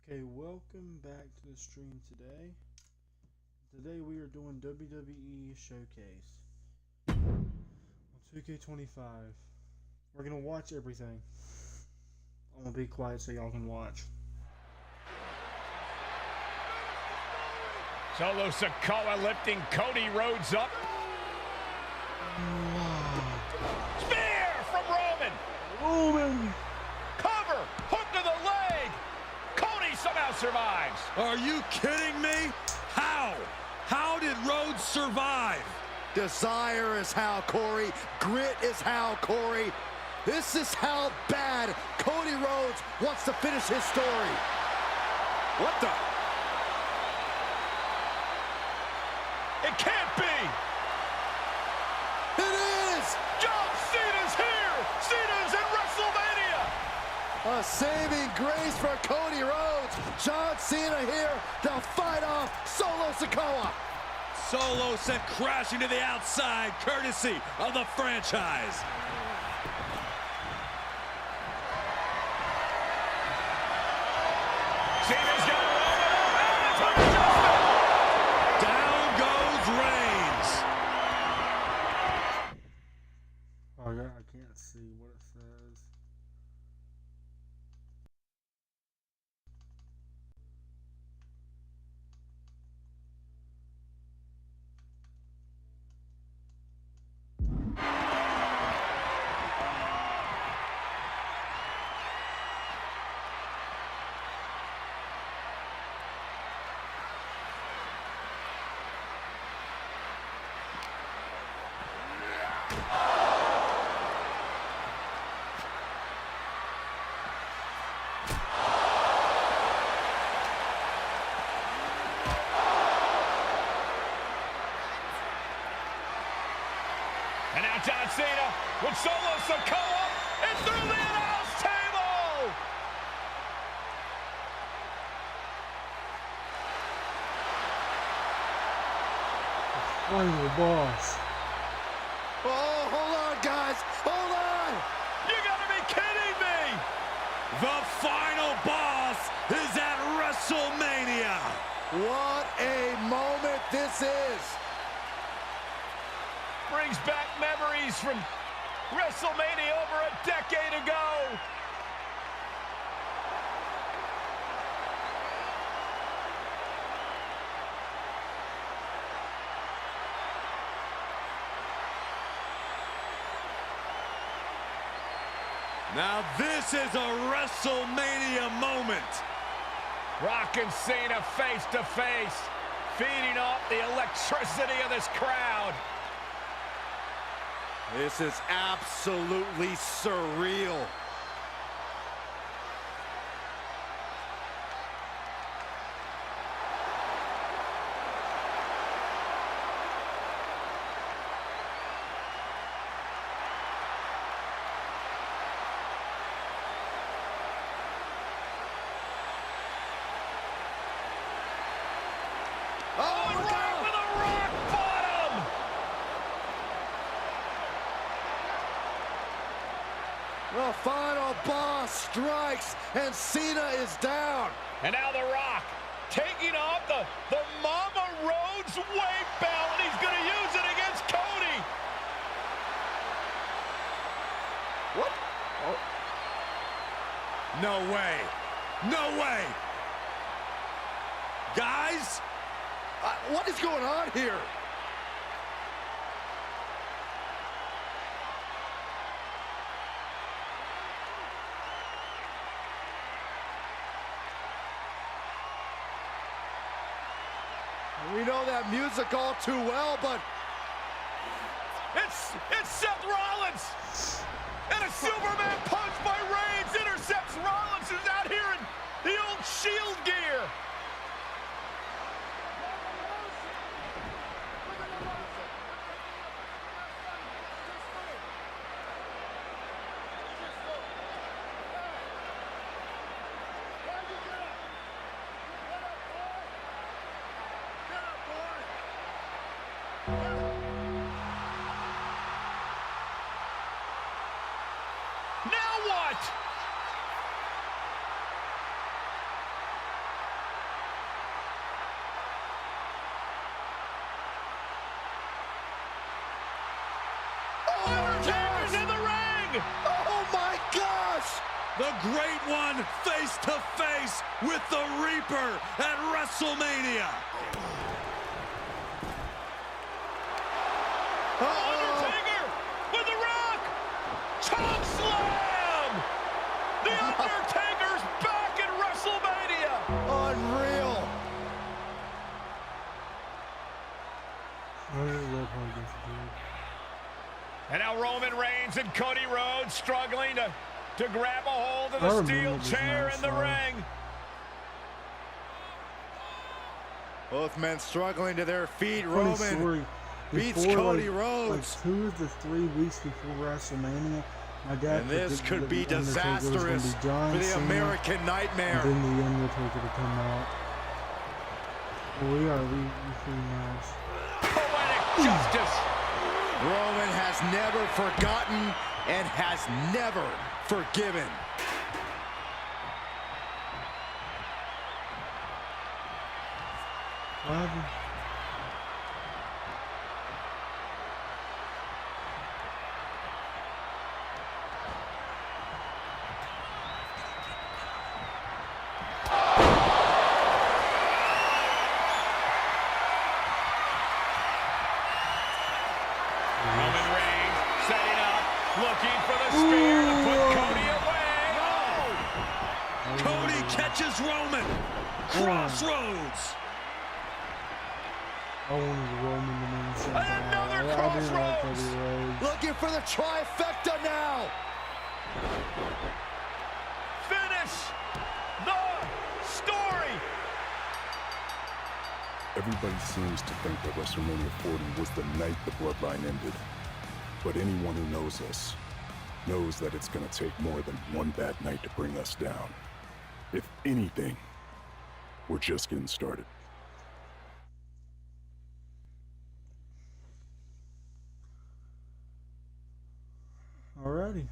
Okay, welcome back to the stream today. Today we are doing WWE Showcase on 2K25. We're gonna watch everything. I'm gonna be quiet so y'all can watch. Solo Sikoa lifting Cody Rhodes up. Spear from Roman. Roman! Cover, hook to the leg. Cody somehow survives. Are you kidding me? How? How did Rhodes survive? Desire is how, Corey. Grit is how, Corey. This is how bad Cody Rhodes wants to finish his story. What the? It can't be. It is! John Cena's here. Cena's in WrestleMania. A saving grace for Cody Rhodes. John Cena here to fight off Solo Sikoa. Solo sent crashing to the outside, courtesy of the franchise. Cena's got Roman. Down goes Reigns. Oh yeah, I can't see what it says. And now John Cena with Solo Sikoa. It's through the announce table. Final boss. Oh, hold on, guys. Hold on. You gotta be kidding me. The final boss is at WrestleMania. What a moment this is. Brings back memories from WrestleMania over a decade ago. Now this is a WrestleMania moment. Rock and Cena face to face, feeding off the electricity of this crowd. This is absolutely surreal. Oh, right with a rock bottom! The final boss strikes, and Cena is down. And now The Rock taking off the Mama Rhodes weight belt, and he's going to use it against Cody. What? Oh. No way. No way. Guys, What is going on here? We know that music all too well, but It's Seth Rollins. And a Superman punch by Reigns intercepts Rollins, who's out here in the old Shield gear. Now what? great one face to face with the Reaper at WrestleMania. Undertaker with the Rock. Choke slam. The Undertaker's back at WrestleMania. Unreal. And now Roman Reigns and Cody Rhodes struggling to grab a hold of the steel chair in the ring. Both men struggling to their feet. Roman beats Before, Cody like Rhodes. 2 of the 3 weeks before WrestleMania, my dad And this could be disastrous for the American Nightmare. And then the Undertaker to come out. Well, we pretty much. Poetic justice. Roman has never forgotten and has never forgiven. What happened? Roman Reigns setting up, looking for the spear to put Cody away. Oh! Cody catches Roman. Crossroads. I wanted Roman to win so bad. Another I didn't like Crossroads. Cody Rhodes. Looking for the trifecta now. Finish the story. Everybody seems to think that WrestleMania 40 was the night the bloodline ended. But anyone who knows us knows that it's gonna take more than one bad night to bring us down. If anything, we're just getting started. Alrighty.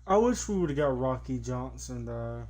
I wish we would have got Rocky Johnson though.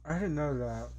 I didn't know that.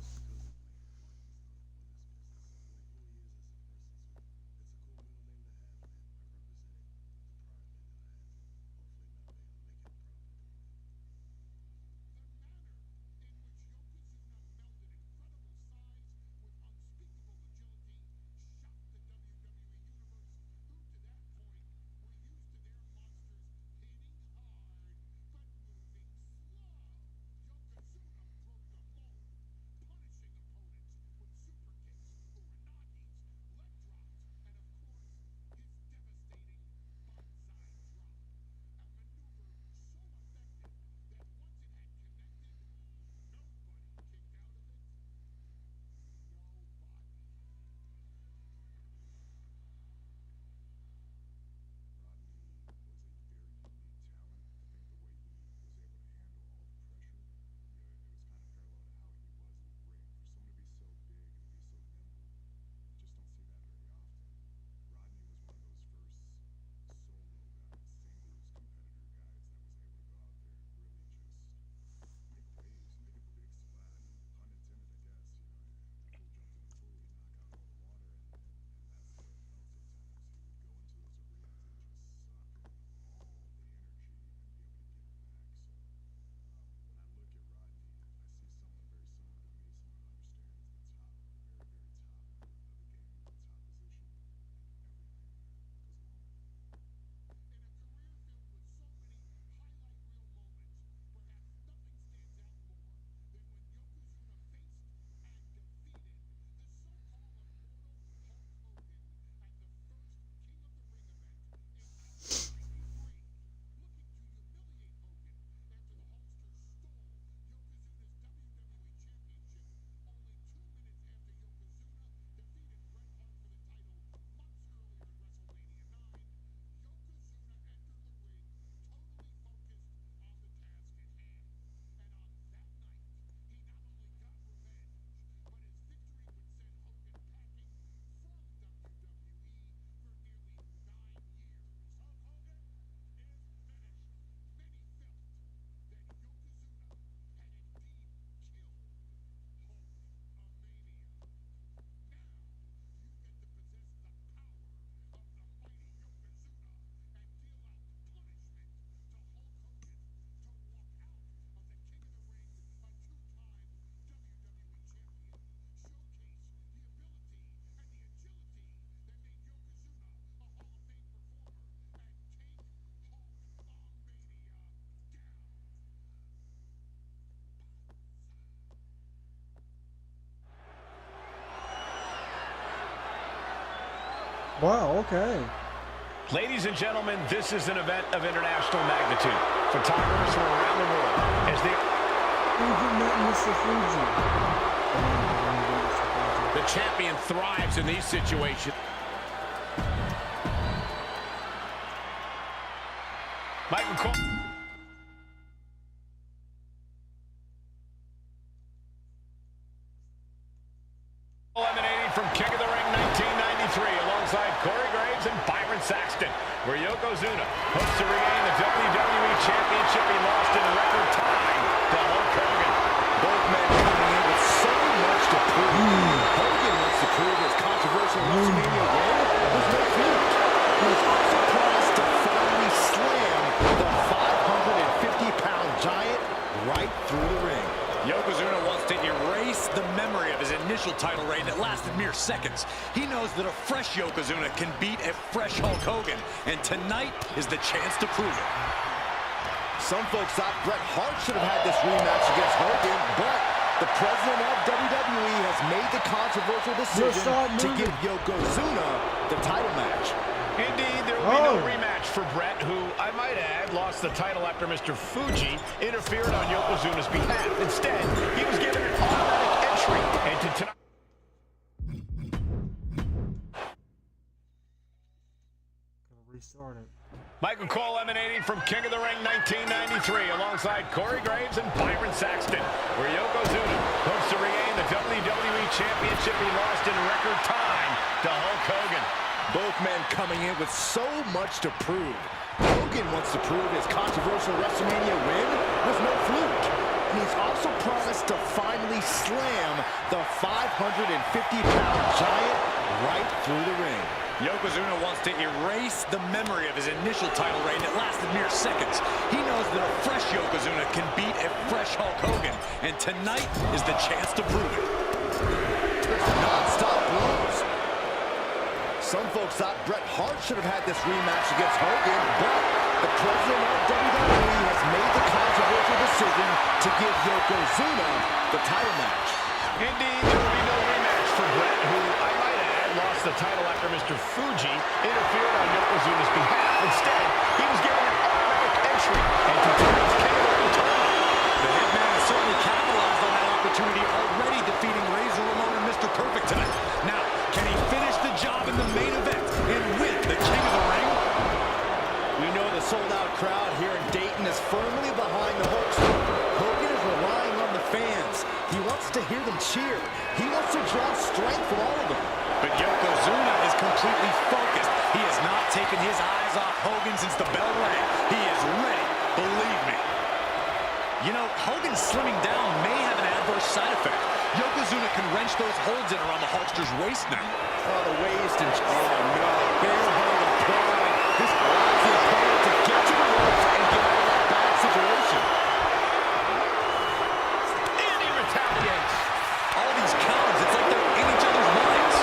Wow, okay. Ladies and gentlemen, this is an event of international magnitude. Photographers from around the world as they... Mr. Fuji. The champion thrives in these situations. Michael Cole. Eliminating from King of the Ring 1993 alongside Corey Graves and Byron Saxton, where Yokozuna hopes to regain the WWE Championship he lost in record time to Hulk Hogan. Both men coming in with so much to prove. Hogan wants to prove his controversial WrestleMania win was no fluke. He was also promised to finally slam the 550-pound giant right through the ring. Yokozuna wants to erase the memory of his initial title reign that lasted mere seconds. He knows that a fresh Yokozuna can beat a fresh Hulk Hogan, and tonight is the chance to prove it. Some folks thought Bret Hart should have had this rematch against Hogan, but the president of WWE has made the controversial decision to give Yokozuna the title match. Indeed, there will be no rematch for Bret, who, I might add, lost the title after Mr. Fuji interfered on Yokozuna's behalf. Instead, he was given an automatic entry into tonight. Gonna restart it. Michael Cole emanating from King of the Ring 1993 alongside Corey Graves and Byron Saxton, where Yokozuna hopes to regain the WWE Championship he lost in record time to Hulk Hogan. Both men coming in with so much to prove. Hogan wants to prove his controversial WrestleMania win was no fluke. And he's also promised to finally the 550-pound giant right through the ring. Yokozuna wants to erase the memory of his initial title reign that lasted mere seconds. He knows that a fresh Yokozuna can beat a fresh Hulk Hogan, and tonight is the chance to prove it. Non-stop blows. Some folks thought Bret Hart should have had this rematch against Hogan, but the president of WWE has made the controversial decision to give Yokozuna the title match. Indeed, there will be no rematch for Bret, who, I might add, lost the title after Mr. Fuji interfered on Yokozuna's behalf. Instead, he was given an automatic entry into tonight's King of the Ring tournament. The Hitman has certainly capitalized on that opportunity, already defeating Razor Ramon and Mr. Perfect tonight. Now, can he finish the job in the main event and win the King of the Ring? We know the sold-out crowd here in Dayton is firmly behind the Hulkster. Hogan is relying on the fans. He wants to hear them cheer. He wants to draw strength from all of them. But Yokozuna is completely focused. He has not taken his eyes off Hogan since the bell rang. He is ready, believe me. You know, Hogan slimming down may have an adverse side effect. Yokozuna can wrench those holds in around the Hulkster's waist now. Oh, the waist and... Oh, no. Barehanded pride. This allows the opponent to get to the ropes and get out of that bad situation. And he retaliates. All these counters, it's like they're in each other's minds.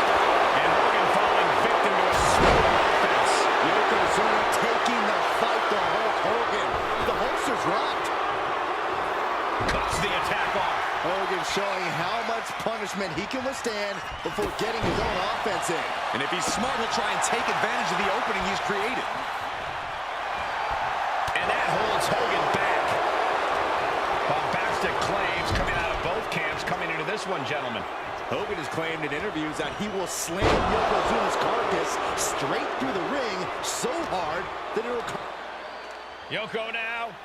And Hogan falling victim to a smooth offense. Yokozuna taking the fight to Hulk Hogan. The Hulkster's rocked. Cuts the attack off. Hogan showing how much punishment he can withstand before getting his own offense in. And if he's smart, he'll try and take advantage of the opening he's created. And that holds Hogan back. Bombastic claims coming out of both camps coming into this one, gentlemen. Hogan has claimed in interviews that he will slam Yokozuna's carcass straight through the ring so hard that it will... Yoko now.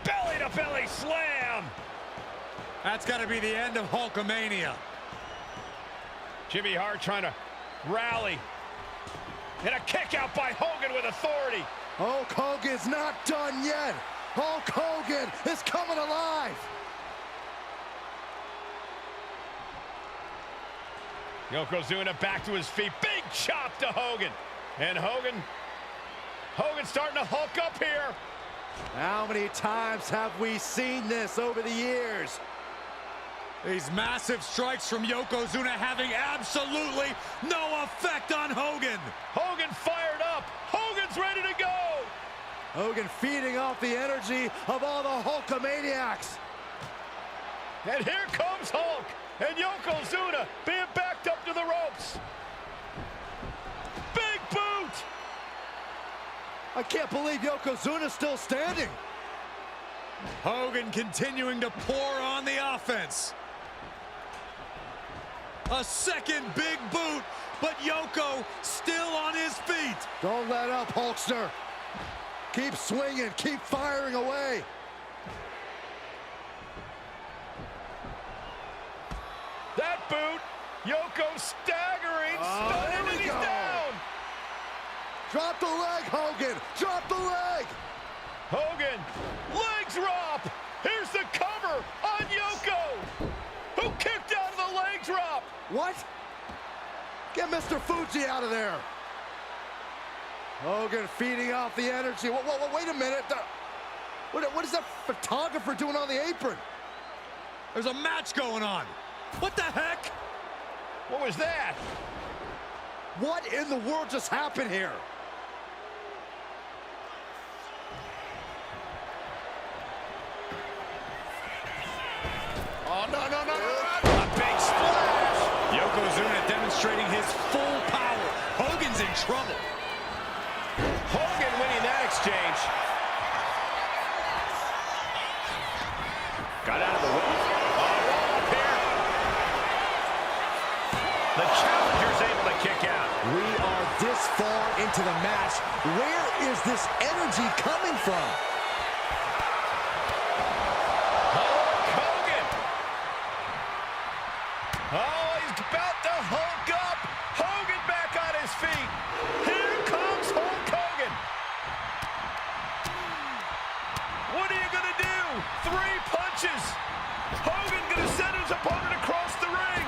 Belly-to-belly slam. That's got to be the end of Hulkamania. Jimmy Hart trying to rally. And a kick out by Hogan with authority. Hulk Hogan's not done yet. Hulk Hogan is coming alive. Yokozuna back to his feet. Big chop to Hogan. And Hogan's starting to hulk up here. How many times have we seen this over the years? These massive strikes from Yokozuna having absolutely no effect on Hogan. Hogan fired up. Hogan's ready to go. Hogan feeding off the energy of all the Hulkamaniacs. And here comes Hulk. And Yokozuna being backed up to the ropes. Big boot. I can't believe Yokozuna's still standing. Hogan continuing to pour on the offense. A second big boot, but Yoko still on his feet. Don't let up, Hulkster. Keep swinging, keep firing away. That boot, Yoko staggering, stunning, and he's down. Drop the leg, Hogan. Drop the leg. Hogan, leg drop. Here's the cover on Yoko, who kicked out of the leg drop. What? Get Mr. Fuji out of there. Hogan feeding off the energy. Wait a minute. What is that photographer doing on the apron? There's a match going on. What the heck? What was that? What in the world just happened here? Oh, no. A big splash. Yokozuna demonstrating his full power. Hogan's in trouble. Hogan winning that exchange. Got out of the way. Up here. The challenger's able to kick out. We are this far into the match. Where is this energy coming from? Hogan. Oh, he's about to Hulk up. Hogan back on his feet. Here comes Hulk Hogan. What are you going to do? 3 punches. Hogan going to send his opponent across the ring.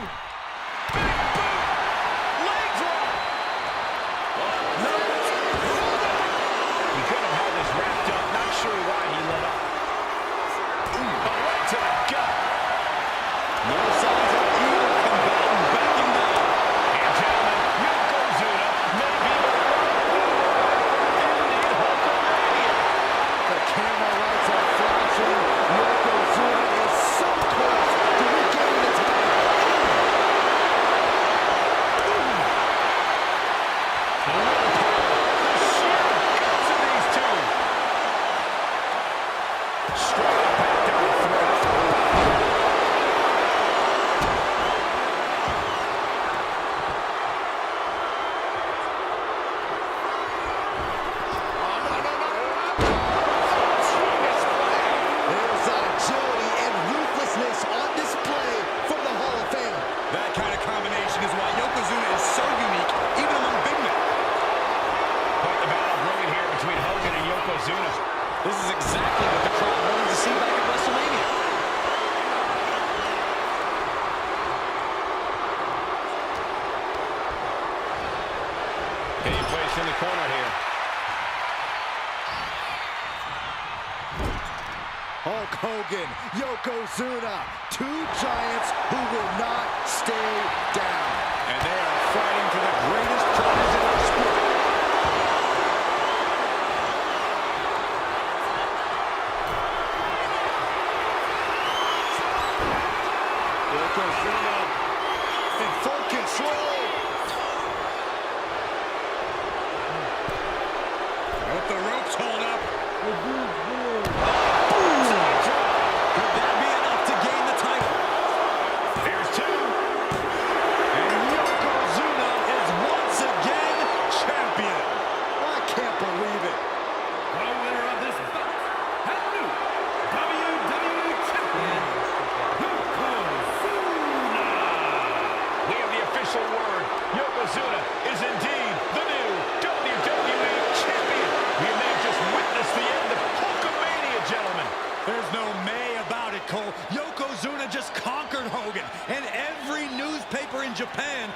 Hulk Hogan, Yokozuna, two giants who will not stay down. And they are fighting for the greatest prize in our sport. Yokozuna in full control. Hope the ropes hold up. Could that be enough to gain the title? There's two. And Yokozuna is once again champion. I can't believe it. The winner of this bout and new WWE Champion, Yokozuna. We have the official word. Yokozuna is indeed the new WWE Champion. We may have just witnessed the end of Hulkamania, gentlemen. There's no may about it, Cole. Yokozuna just conquered Hogan, and every newspaper in Japan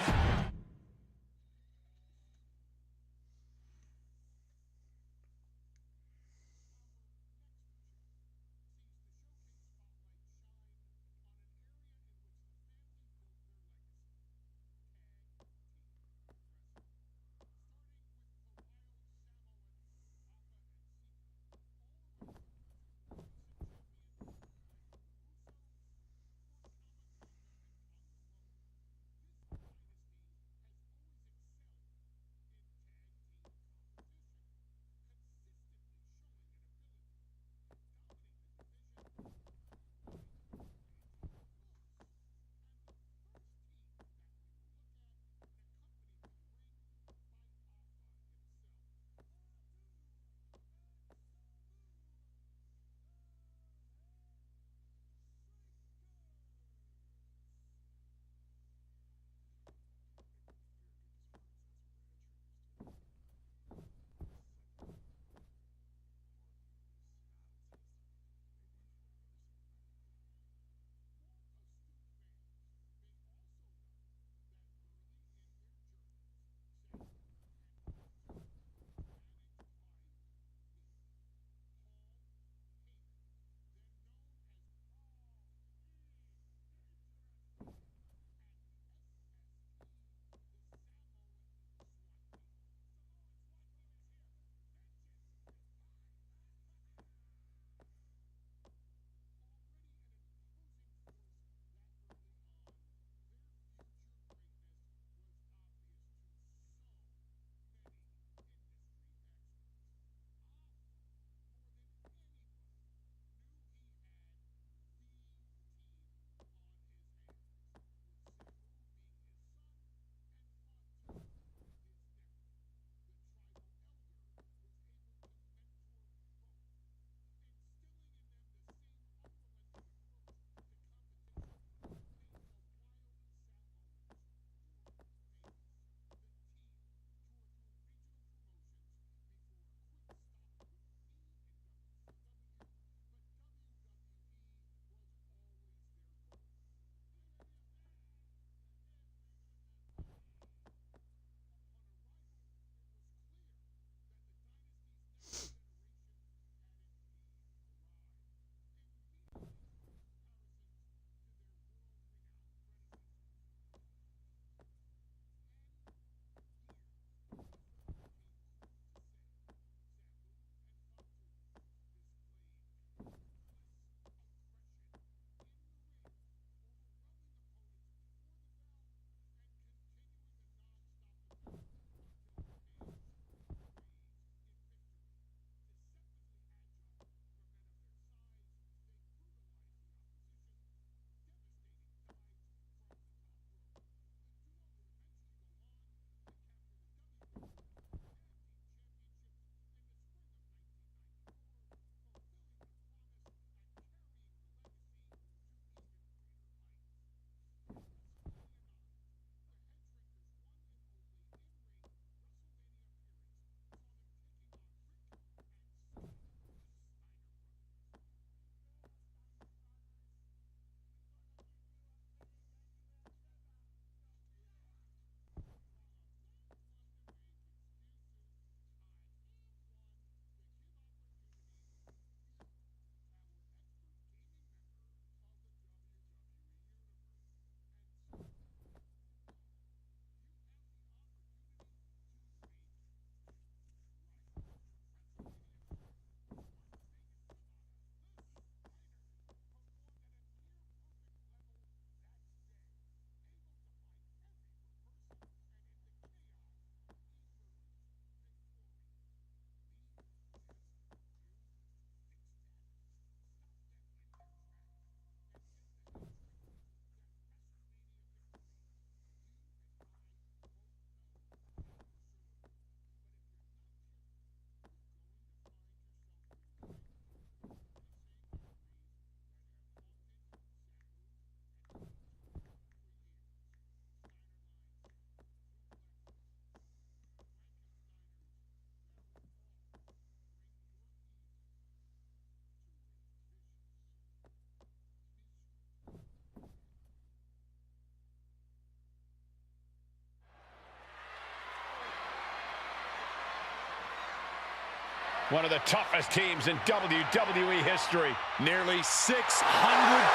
One of the toughest teams in WWE history. Nearly 600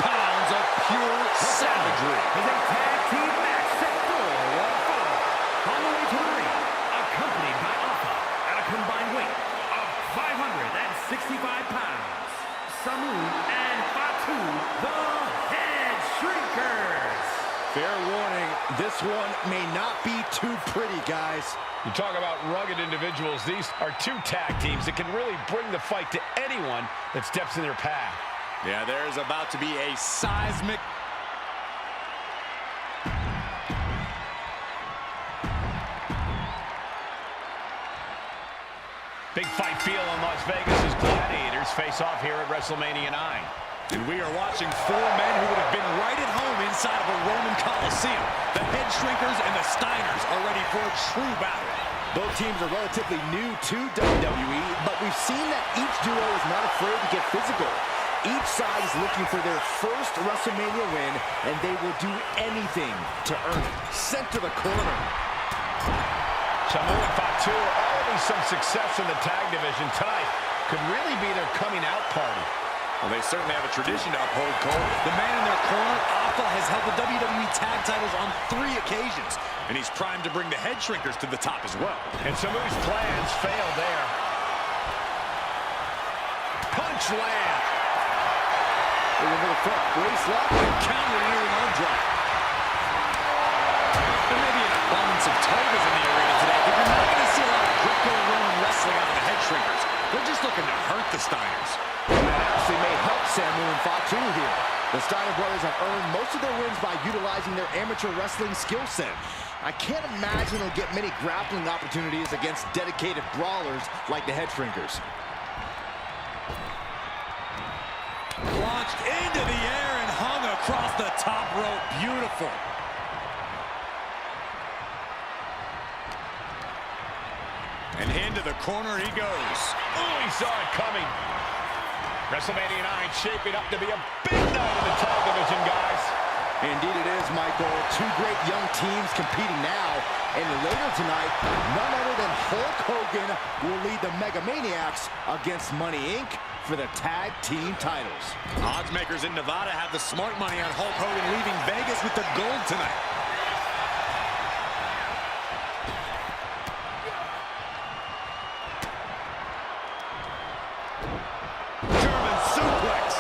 pounds of pure savagery. Is a tag team match set for one fall. On the way to the ring, accompanied by Alpha at a combined weight of 565 pounds. Samu and Fatu, the Head Shrinkers. Fair warning, this one may not be too pretty, guys. You talk about rugged individuals. These are two tag teams that can really bring the fight to anyone that steps in their path. Yeah, there's about to be a seismic... Big fight feel in Las Vegas as Gladiators face off here at WrestleMania 9. And we are watching four men who would have been right at home inside of a Roman Coliseum. The Head Shrinkers and the Steiners are ready for a true battle. Both teams are relatively new to WWE, but we've seen that each duo is not afraid to get physical. Each side is looking for their first WrestleMania win, and they will do anything to earn it. Center the corner. Samu and Fatu, already some success in the tag division tonight, could really be their coming out party. Well, they certainly have a tradition to uphold, Cole. The man in their corner, Alpha, has held the WWE tag titles on 3 occasions, and he's primed to bring the Head Shrinkers to the top as well. And Samu's plans failed there. Punch land. Over the front, brace lock, and counter into an arm drop. There may be an abundance of tigers in the arena today, but you're not going to see a lot of Greco-Roman wrestling out of the Head Shrinkers. They're just looking to hurt the Steiners. And that actually may help Samu and Fatu here. The Steiner brothers have earned most of their wins by utilizing their amateur wrestling skill set. I can't imagine they'll get many grappling opportunities against dedicated brawlers like the Head Shrinkers. Launched into the air and hung across the top rope. Beautiful. And into the corner he goes. Oh, he saw it coming. WrestleMania 9 shaping up to be a big night in the tag division, guys. Indeed it is, Michael. Two great young teams competing now. And later tonight, none other than Hulk Hogan will lead the Mega Maniacs against Money Inc. for the tag team titles. Odds makers in Nevada have the smart money on Hulk Hogan leaving Vegas with the gold tonight. German suplex.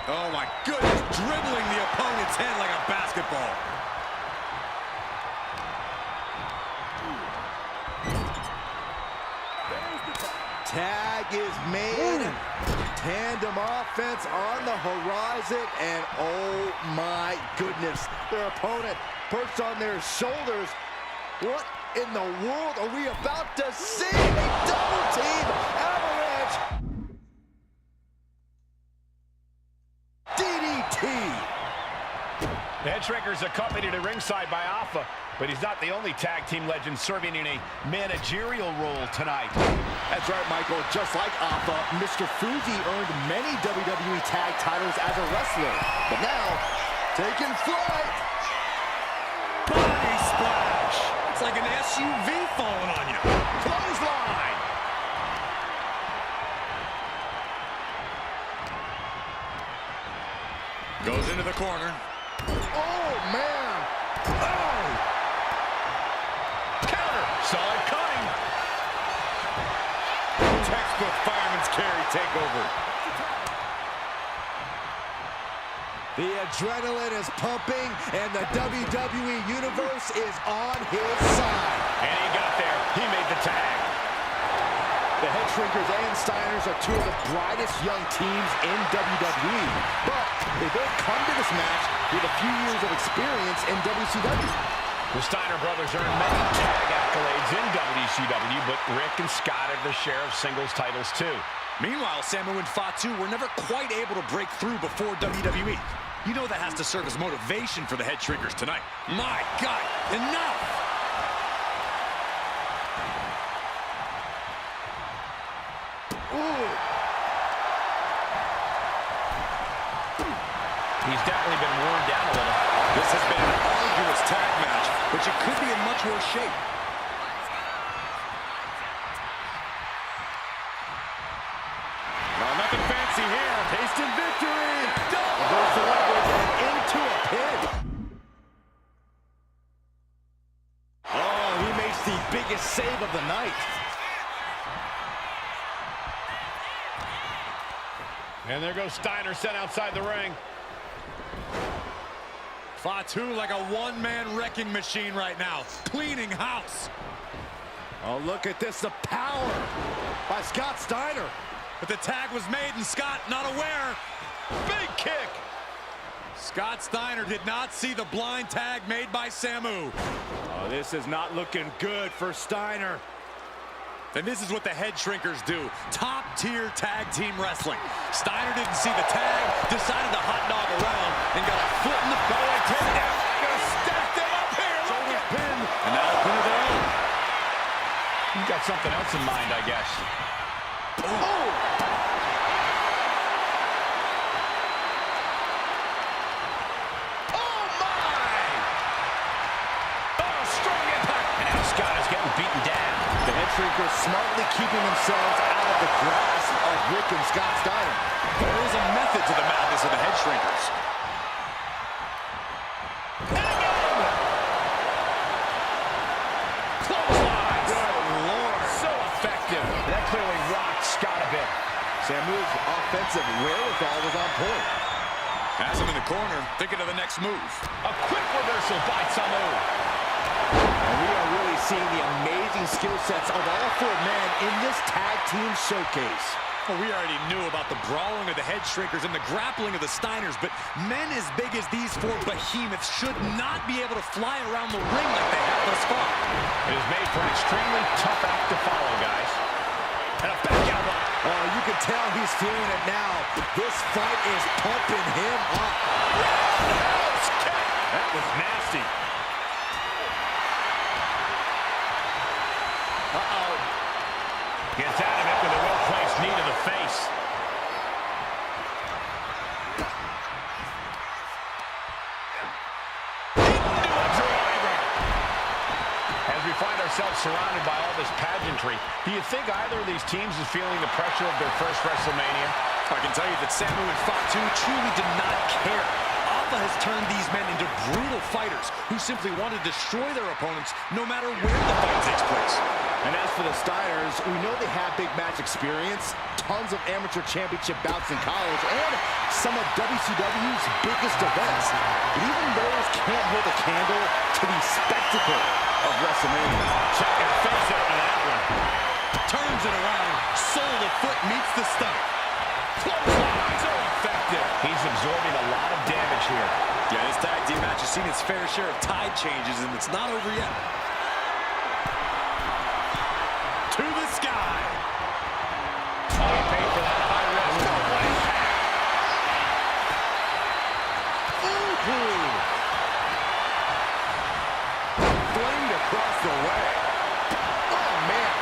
Oh my goodness, dribbling the opponent's head like a basketball. Tag is made. Tandem offense on the horizon, and oh my goodness, their opponent perched on their shoulders. What in the world are we about to see? A double team avalanche. DDT. The Head Shrinkers accompanied at ringside by Alpha, but he's not the only tag team legend serving in a managerial role tonight. That's right, Michael. Just like Alpha, Mr. Fuji earned many WWE tag titles as a wrestler. But now, taking flight. Body splash. It's like an SUV falling on you. Clothesline. Goes into the corner. Oh, man. Oh. Counter. Saw it coming. Textbook fireman's carry takeover. The adrenaline is pumping, and the WWE Universe is on his side. And he got there. He made the tag. The Head Shrinkers and Steiners are two of the brightest young teams in WWE. But they both come to this match with a few years of experience in WCW. The Steiner brothers earned many tag accolades in WCW, but Rick and Scott have their share of singles titles too. Meanwhile, Samu and Fatu were never quite able to break through before WWE. You know that has to serve as motivation for the Head Shrinkers tonight. My God, enough! Ooh. He's definitely been worn down a little. This has been an arduous tag match, which it could be in much worse shape. Nothing fancy here. Tasting victory. Reversal leverage and into a pin. Oh, he makes the biggest save of the night. And there goes Steiner, sent outside the ring. Fatu like a one-man wrecking machine right now, cleaning house. Oh, look at this, the power by Scott Steiner. But the tag was made and Scott not aware. Big kick. Scott Steiner did not see the blind tag made by Samu. Oh, this is not looking good for Steiner. And this is what the Head Shrinkers do. Top-tier tag team wrestling. Steiner didn't see the tag, decided to hot dog around, and got a foot in the belly. Takedown. Gonna stack them up here. Shoulder pin. And now a pin of their own. You got something else in mind, I guess. Oh! Oh, my! Oh, strong impact. And now Scott is getting beaten down. The Head Shrinkers smartly keeping themselves out of the grasp of Rick and Scott Steiner. There is a method to the madness of the Head Shrinkers. And again! Clothesline! Good Lord. So effective. That clearly rocked Scott a bit. Samu's offensive wherewithal was on point. Has him in the corner, thinking of the next move. A quick reversal by Samu. And we are really seeing the amazing skill sets of all four men in this tag team showcase. Well, we already knew about the brawling of the Head Shrinkers and the grappling of the Steiners, but men as big as these four behemoths should not be able to fly around the ring like they have thus far. It is made for an extremely tough act to follow, guys. And a back elbow. Oh, you can tell he's feeling it now. This fight is pumping him up. Roundhouse kick. That was nasty. Uh-oh. Gets out of it with a well-placed knee to the face. Into a driver. As we find ourselves surrounded by all this pageantry, do you think either of these teams is feeling the pressure of their first WrestleMania? I can tell you that Samu and Fatu truly did not care. Alpha has turned these men into brutal fighters who simply want to destroy their opponents no matter where the fight takes place. And as for the Steiners, we know they have big match experience, tons of amateur championship bouts in college, and some of WCW's biggest events. But even those can't hold a candle to the spectacle of WrestleMania. Check your face out of that one. Turns it around, sole of foot meets the stomach. Clothesline, so effective. He's absorbing a lot of damage here. Yeah, this tag team match has seen its fair share of tide changes, and it's not over yet. To the sky. Oh, he paid for that high risk. Flamed across the way. Oh, man.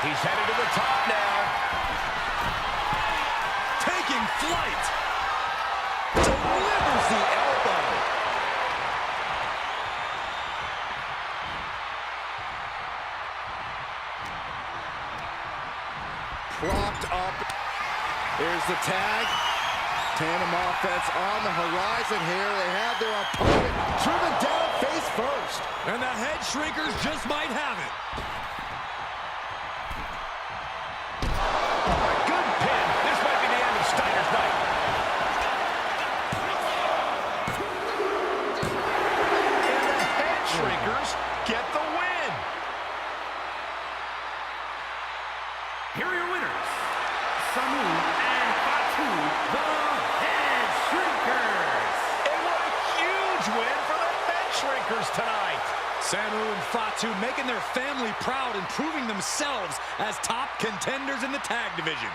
He's headed to the top now. Taking flight. Delivers the elbow. Propped up. Here's the tag. Tandem offense on the horizon here. They have their opponent driven down face first. And the Head Shrinkers just might have it. Good pin. This might be the end of Steiner's night. And the Head Shrinkers get the win. Here are your winners, Samu and Fatu, the Head Shrinkers. And what a huge win for the Head Shrinkers tonight. Samu and Fatu making their family proud and proving themselves as top contenders in the tag division.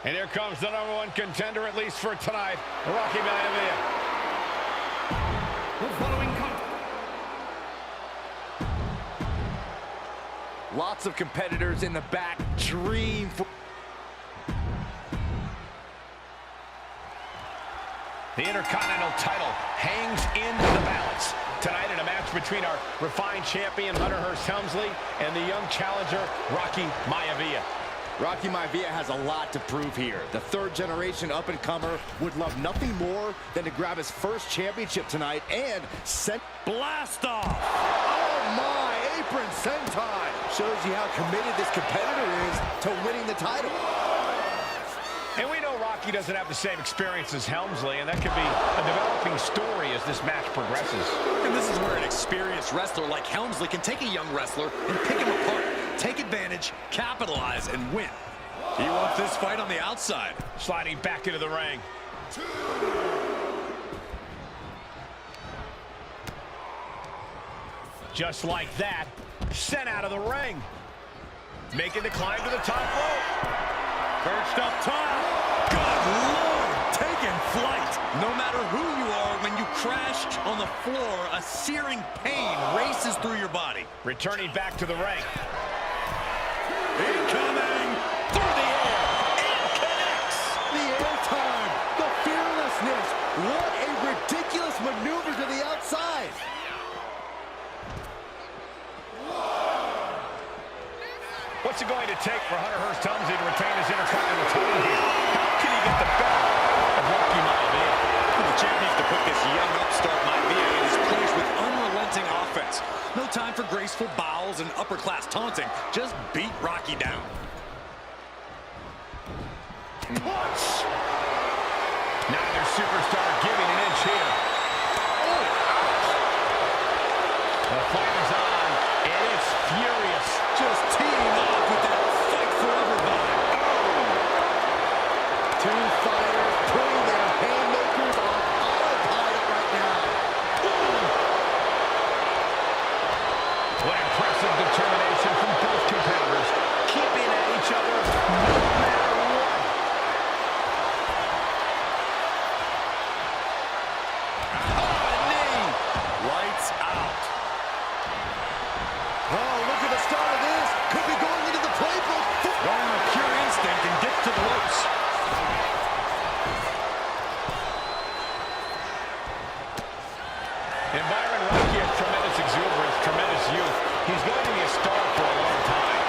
And here comes the #1 contender, at least for tonight, Rocky Maivia. The following Lots of competitors in the back dream for... The Intercontinental title hangs in the balance tonight in a match between our refined champion, Hunter Hearst Helmsley, and the young challenger, Rocky Maivia. Rocky Maivia has a lot to prove here. The third-generation up-and-comer would love nothing more than to grab his first championship tonight and send... Blast off! Oh, my! Apron sentai! Shows you how committed this competitor is to winning the title. And we know Rocky doesn't have the same experience as Helmsley, and that could be a developing story as this match progresses. And this is where an experienced wrestler like Helmsley can take a young wrestler and pick him apart, take advantage, capitalize, and win. He wants this fight on the outside. Sliding back into the ring. Just like that, sent out of the ring. Making the climb to the top rope. Perched up top. Good Lord, taking flight. No matter who you are, when you crash on the floor, a searing pain races through your body. Returning back to the ring. Incoming through the air. It connects. The air time. The fearlessness. What a ridiculous maneuver to the outside. What's it going to take for Hunter Hearst Helmsley to retain his Intercontinental title here? How can he get the better of Rocky Maivia? The champ needs to put this young upstart Maivia in his place with unrelenting offense. No time for graceful bows and upper-class taunting. Just beat Rocky down. Punch! Neither superstar giving an inch here. Oh, ouch! The fight is on, and it's furious. Just teeing off with that fight forever vibe. Two fighters putting their haymakers on autopilot right now. What impressive determination from both competitors, keeping at each other no matter what. Knee. Lights out. Oh, look at the start of this. Could be going into the playbook. Going with pure instinct and gets to the ropes. And Byron Rocky has tremendous exuberance, tremendous youth. He's going to be a star for a long time.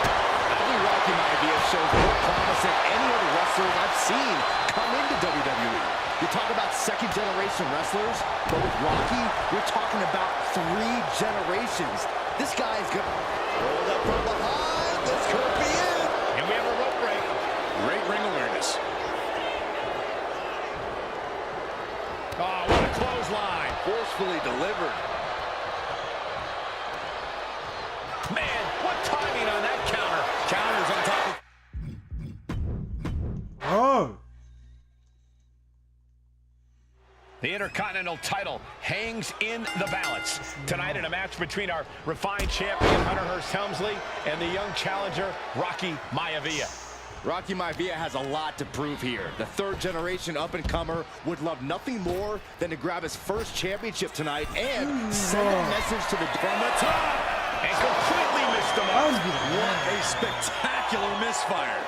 I think Rocky Maivia shows more promise than any other wrestlers I've seen come into WWE. You talk about second-generation wrestlers, but with Rocky, you're talking about 3 generations. This guy is going to hold up from behind. This could be it. And we have a rope break. Great ring awareness. Oh, what a clothesline. Forcefully delivered. Man, what timing on that counter. Counters on top of... Oh! The Intercontinental title hangs in the balance tonight in a match between our refined champion, Hunter Hearst Helmsley, and the young challenger, Rocky Maivia. Rocky Maivia has a lot to prove here. The third-generation up-and-comer would love nothing more than to grab his first championship tonight and send a message to the... From the top! And completely missed the mark. What a spectacular misfire.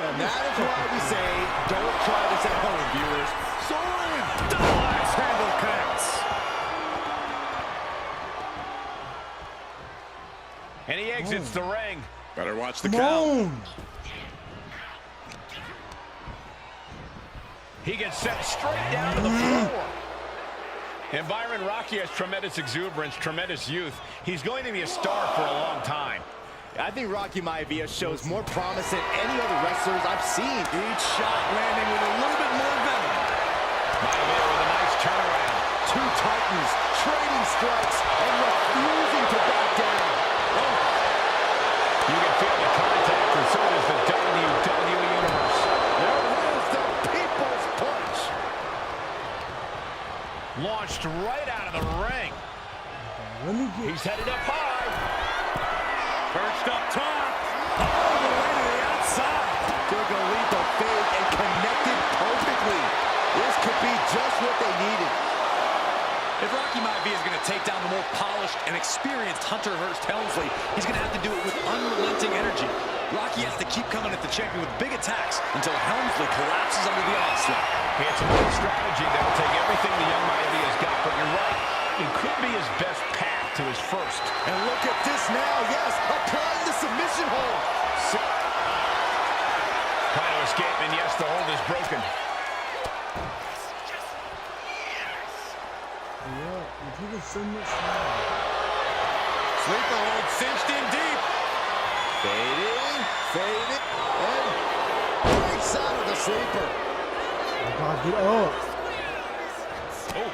And that is why we say, don't try this at home, viewers. Soaring! Dives! Handle connects. And he exits the ring. Better watch the Come on! He gets sent straight down to the floor. And Byron Rocky has tremendous exuberance, tremendous youth. He's going to be a star for a long time. I think Rocky Maivia shows more promise than any other wrestlers I've seen. Each shot landing with a little bit more venom. Maivia with a nice turnaround. Two titans trading strikes and refusing to back down. Oh. You can feel the contact, and so does the WWE Universe. There is the People's Punch. Launched right out of the ring. Let me get... He's headed up high. Perched up top. All the way to the outside. Took a leap of faith and what they needed. If Rocky Maivia is going to take down the more polished and experienced Hunter Hearst Helmsley, he's going to have to do it with unrelenting energy. Rocky has to keep coming at the champion with big attacks until Helmsley collapses under the onslaught. It's a good strategy that will take everything the young Maivia's got, but you're right. It could be his best path to his first. And look at this now, yes, applying the submission hold. Trying to escape, and yes, the hold is broken. Yeah, you're taking so much time. Sleeper hold cinched in deep. Fading, and breaks out of the sleeper. Oh God, get up. Oh.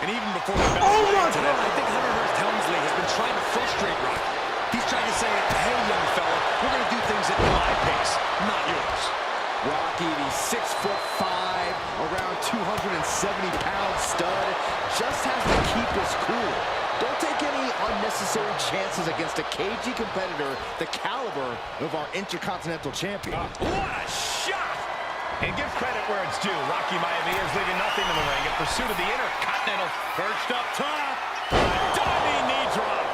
And even before the bell incident, I think Hunter Hearst Helmsley has been trying to frustrate Rocky. He's trying to say, hey, young fella, we're going to do things at my pace, not yours. Rocky, the 6'5", around 270-pound stud, just has to keep his cool. Don't take any unnecessary chances against a cagey competitor the caliber of our Intercontinental Champion. What a shot! And give credit where it's due. Rocky Maivia is leaving nothing in the ring in pursuit of the Intercontinental. Perched up top. Diving knee drop.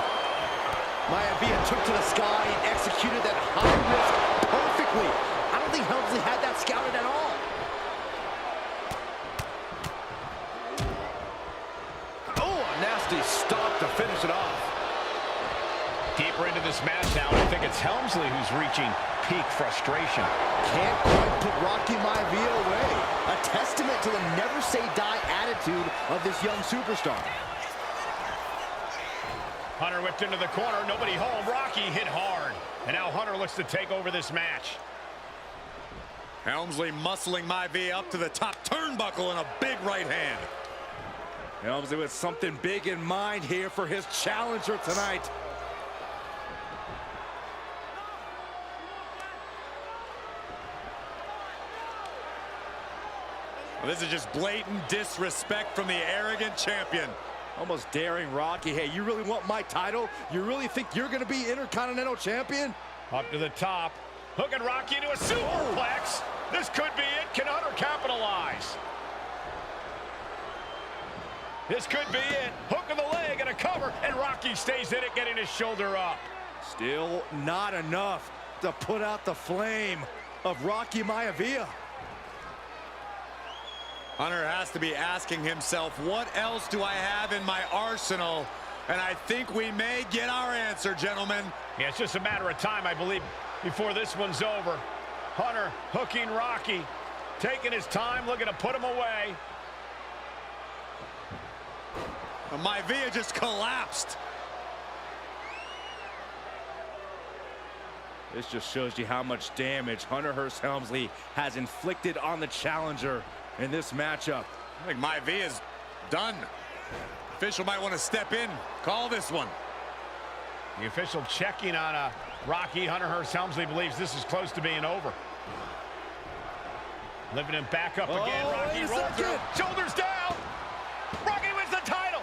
Maivia took to the sky and executed that high risk perfectly. I don't think Helmsley had that scouted at all. Oh, a nasty stop to finish it off. Deeper into this match now, and I think it's Helmsley who's reaching peak frustration. Can't quite put Rocky Maivia away. A testament to the never-say-die attitude of this young superstar. Hunter whipped into the corner, nobody home. Rocky hit hard. And now Hunter looks to take over this match. Helmsley muscling Maivia up to the top turnbuckle in a big right hand. Helmsley with something big in mind here for his challenger tonight. Well, this is just blatant disrespect from the arrogant champion. Almost daring Rocky, hey, you really want my title? You really think you're going to be Intercontinental Champion? Up to the top, hooking Rocky into a superplex. This could be it. Can Hunter capitalize? This could be it. Hook of the leg and a cover, and Rocky stays in it, getting his shoulder up. Still not enough to put out the flame of Rocky Maivia. Hunter has to be asking himself, what else do I have in my arsenal? And I think we may get our answer, gentlemen. Yeah, it's just a matter of time, I believe, before this one's over. Hunter hooking Rocky, taking his time, looking to put him away. Maivia just collapsed. This just shows you how much damage Hunter Hearst Helmsley has inflicted on the challenger in this matchup. I think Maivia's done. Official might want to step in, call this one. The official checking on Rocky. Hunter Hearst Helmsley believes this is close to being over. Lifting him back up again. Rocky rolls through. Shoulders down. Rocky wins the title.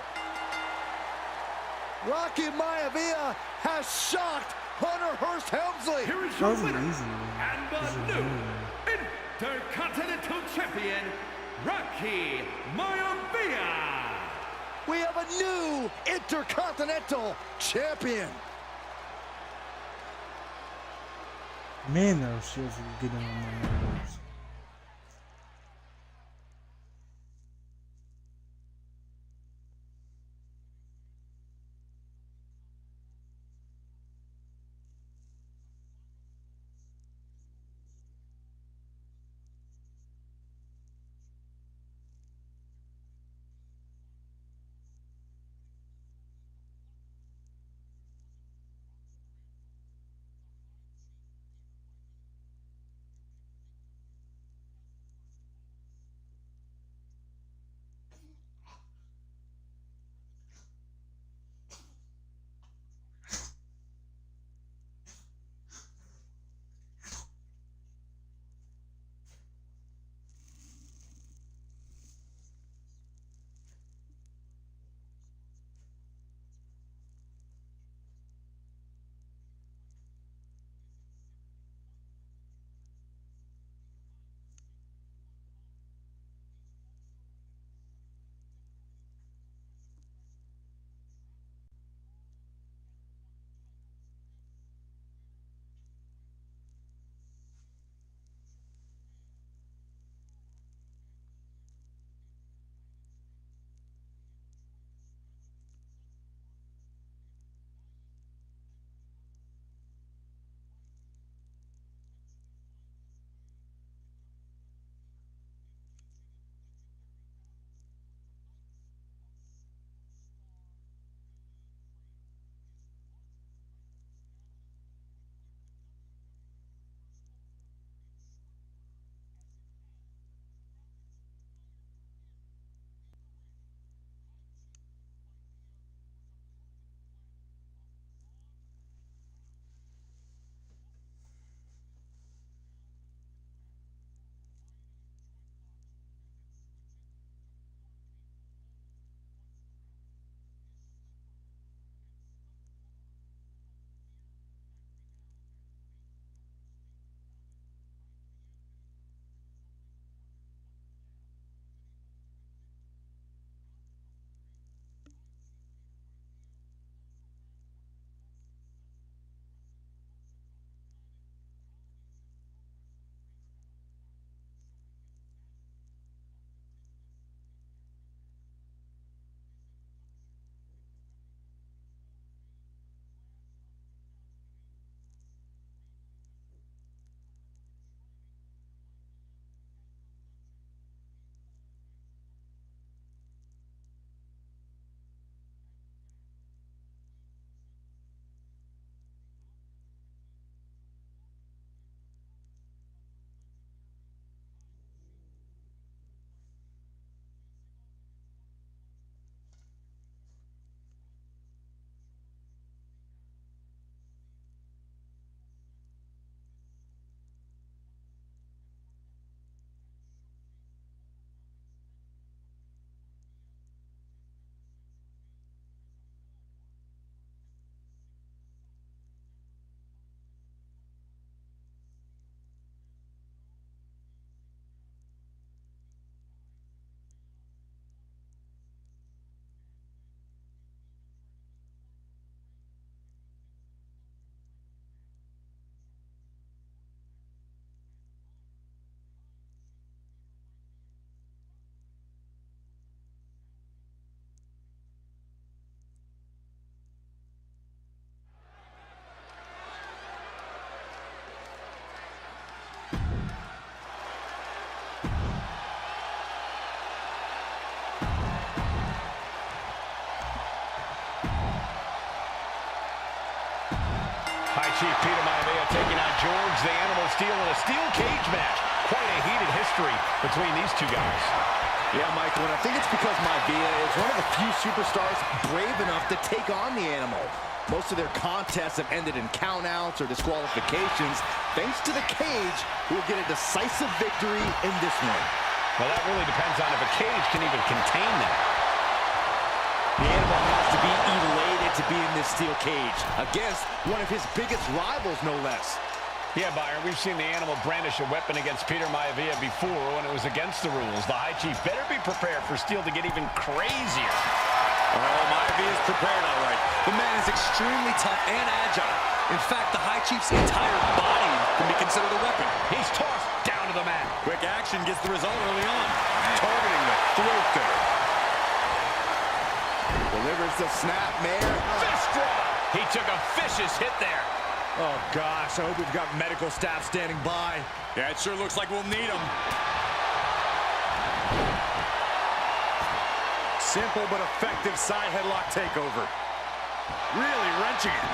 Rocky Maivia has shocked Hunter Hearst Helmsley. Here is That your was winner easy. and the new Intercontinental Champion, Rocky Maivia. We have a new Intercontinental Champion. Man, those shits are getting on my nerves. High Chief Peter Maivia taking on George the Animal Steele in a steel cage match. Quite a heated history between these two guys. Yeah, Michael, and I think it's because Maivia is one of the few superstars brave enough to take on the Animal. Most of their contests have ended in countouts or disqualifications. Thanks to the cage, we'll get a decisive victory in this one. Well, that really depends on if a cage can even contain that. The Animal has to be elated to be in this steel cage against one of his biggest rivals, no less. Yeah, Byron, we've seen the Animal brandish a weapon against Peter Maivia before when it was against the rules. The High Chief better be prepared for Steele to get even crazier. Oh, Maivia is prepared, all right. The man is extremely tough and agile. In fact, the High Chief's entire body can be considered a weapon. He's tossed down to the mat. Quick action gets the result early on. Targeting the throat there. Delivers the snap, Mayor. Fist drop. He took a vicious hit there. Oh, gosh, I hope we've got medical staff standing by. Yeah, it sure looks like we'll need them. Simple but effective side headlock takeover. Really wrenching it.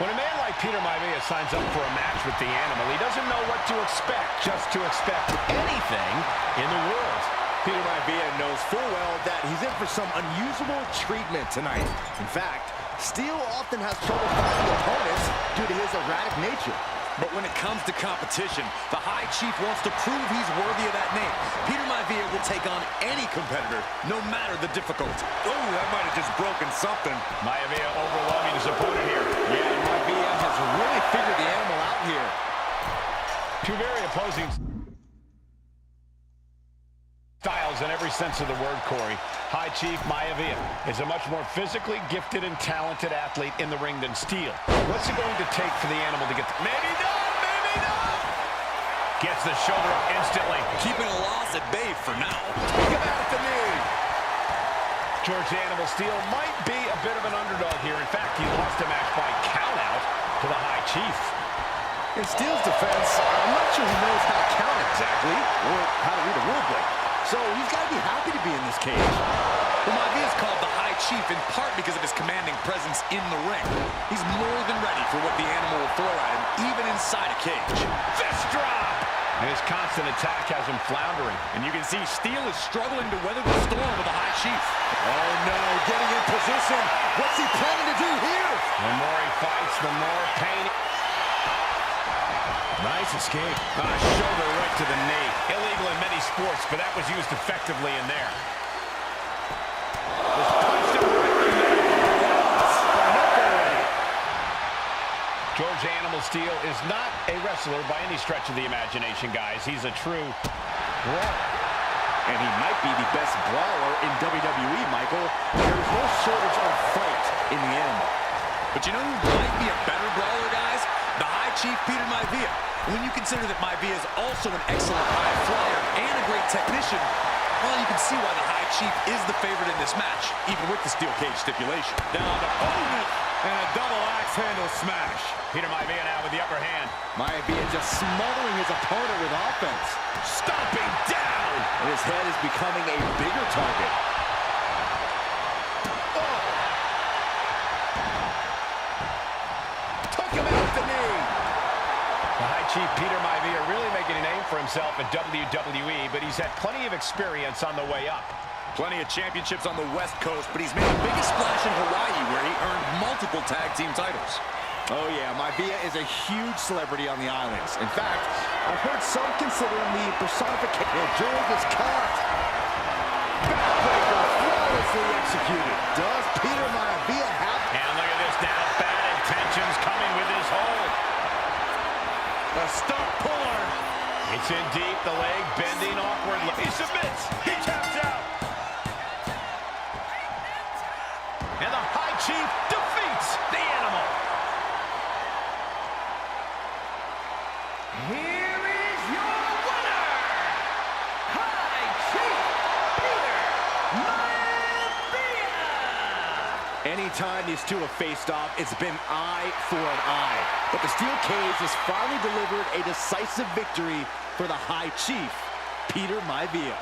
When a man like Peter Maivia signs up for a match with the Animal, he doesn't know what to expect, just to expect anything in the world. Peter Maivia knows full well that he's in for some unusual treatment tonight. In fact, Steele often has trouble finding opponents due to his erratic nature. But when it comes to competition, the High Chief wants to prove he's worthy of that name. Peter Maivia will take on any competitor, no matter the difficulty. Oh, that might have just broken something. Maivia overwhelming his opponent here. Yeah, Maivia has really figured the Animal out here. Two very opposing styles in every sense of the word, Corey. High Chief Maivia is a much more physically gifted and talented athlete in the ring than Steele. What's it going to take for the Animal to get maybe not, maybe not! Gets the shoulder up instantly. Keeping a loss at bay for now. Take him out at the knee. George the Animal Steele might be a bit of an underdog here. In fact, he lost a match by countout to the High Chief. In Steele's defense, I'm not sure he knows how to count exactly or how to read a rule book. So he's got to be happy to be in this cage. Well, Maivia is called the High Chief in part because of his commanding presence in the ring. He's more than ready for what the Animal will throw at him, even inside a cage. Fist drop! His constant attack has him floundering. And you can see Steele is struggling to weather the storm of the High Chief. Oh no, getting in position. What's he planning to do here? The more he fights, the more pain. Nice escape. Shoulder right to the knee. Illegal in many sports, but that was used effectively in there. Just punched him right in the middle. George Animal Steele is not a wrestler by any stretch of the imagination, guys. He's a true brawler. And he might be the best brawler in WWE, Michael. There's no shortage of fight in the Animal. But you know who might be a better brawler, guys? The High Chief Peter Maivia. When you consider that Maivia is also an excellent high flyer and a great technician, well, you can see why the High Chief is the favorite in this match, even with the steel cage stipulation. Down opponent and a double axe handle smash. Peter Maivia now with the upper hand. Maivia just smothering his opponent with offense. Stomping down. And his head is becoming a bigger target. Took him out the knee. The High Chief Peter Maivia really making a name for himself at WWE, but he's had plenty of experience on the way up. Plenty of championships on the West Coast, but he's made the biggest splash in Hawaii, where he earned multiple tag team titles. Oh yeah, Maivia is a huge celebrity on the islands. In fact, I've heard some consider him the personification. George is caught. Backbreaker flawlessly executed. Does Peter Maivia have... And look at this now, bad intentions coming with his hold. A stump puller. It's in deep, the leg bending awkwardly. He submits, he taps out. And the High Chief defeats the Animal. Here is your winner, High Chief Peter Maivia. Anytime these two have faced off, it's been eye for an eye. But the steel cage has finally delivered a decisive victory for the High Chief, Peter Maivia.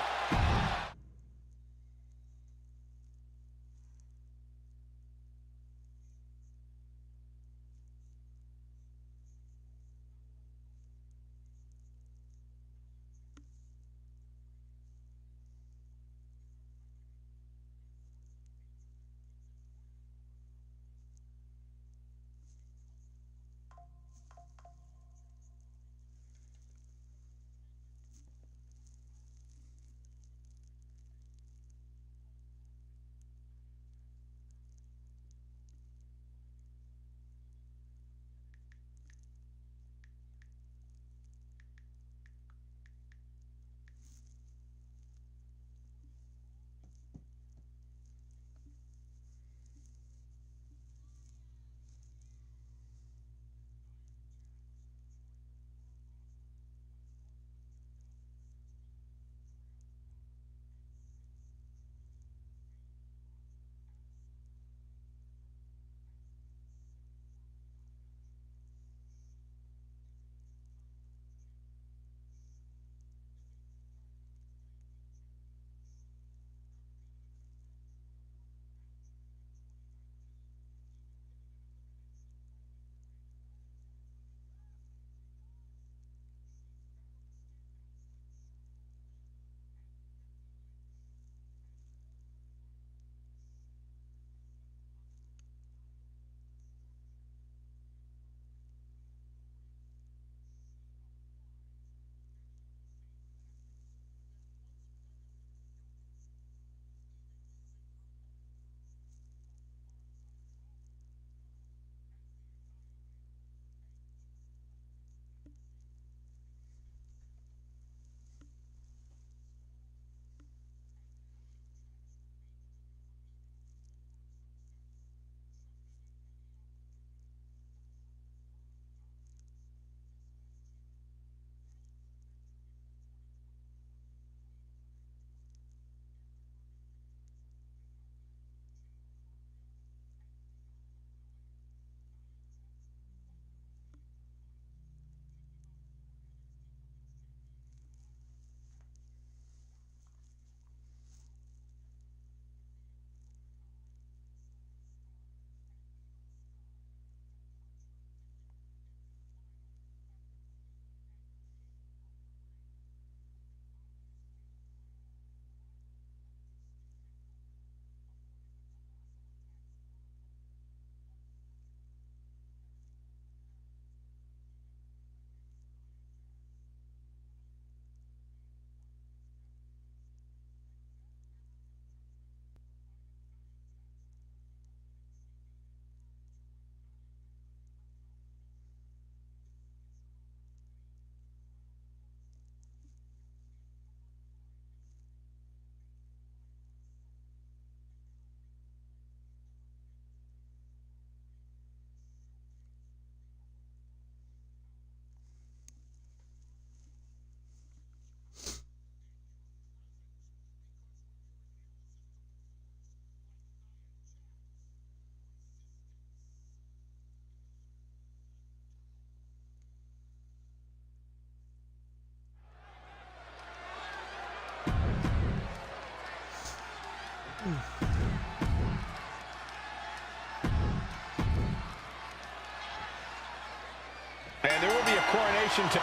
coronation to...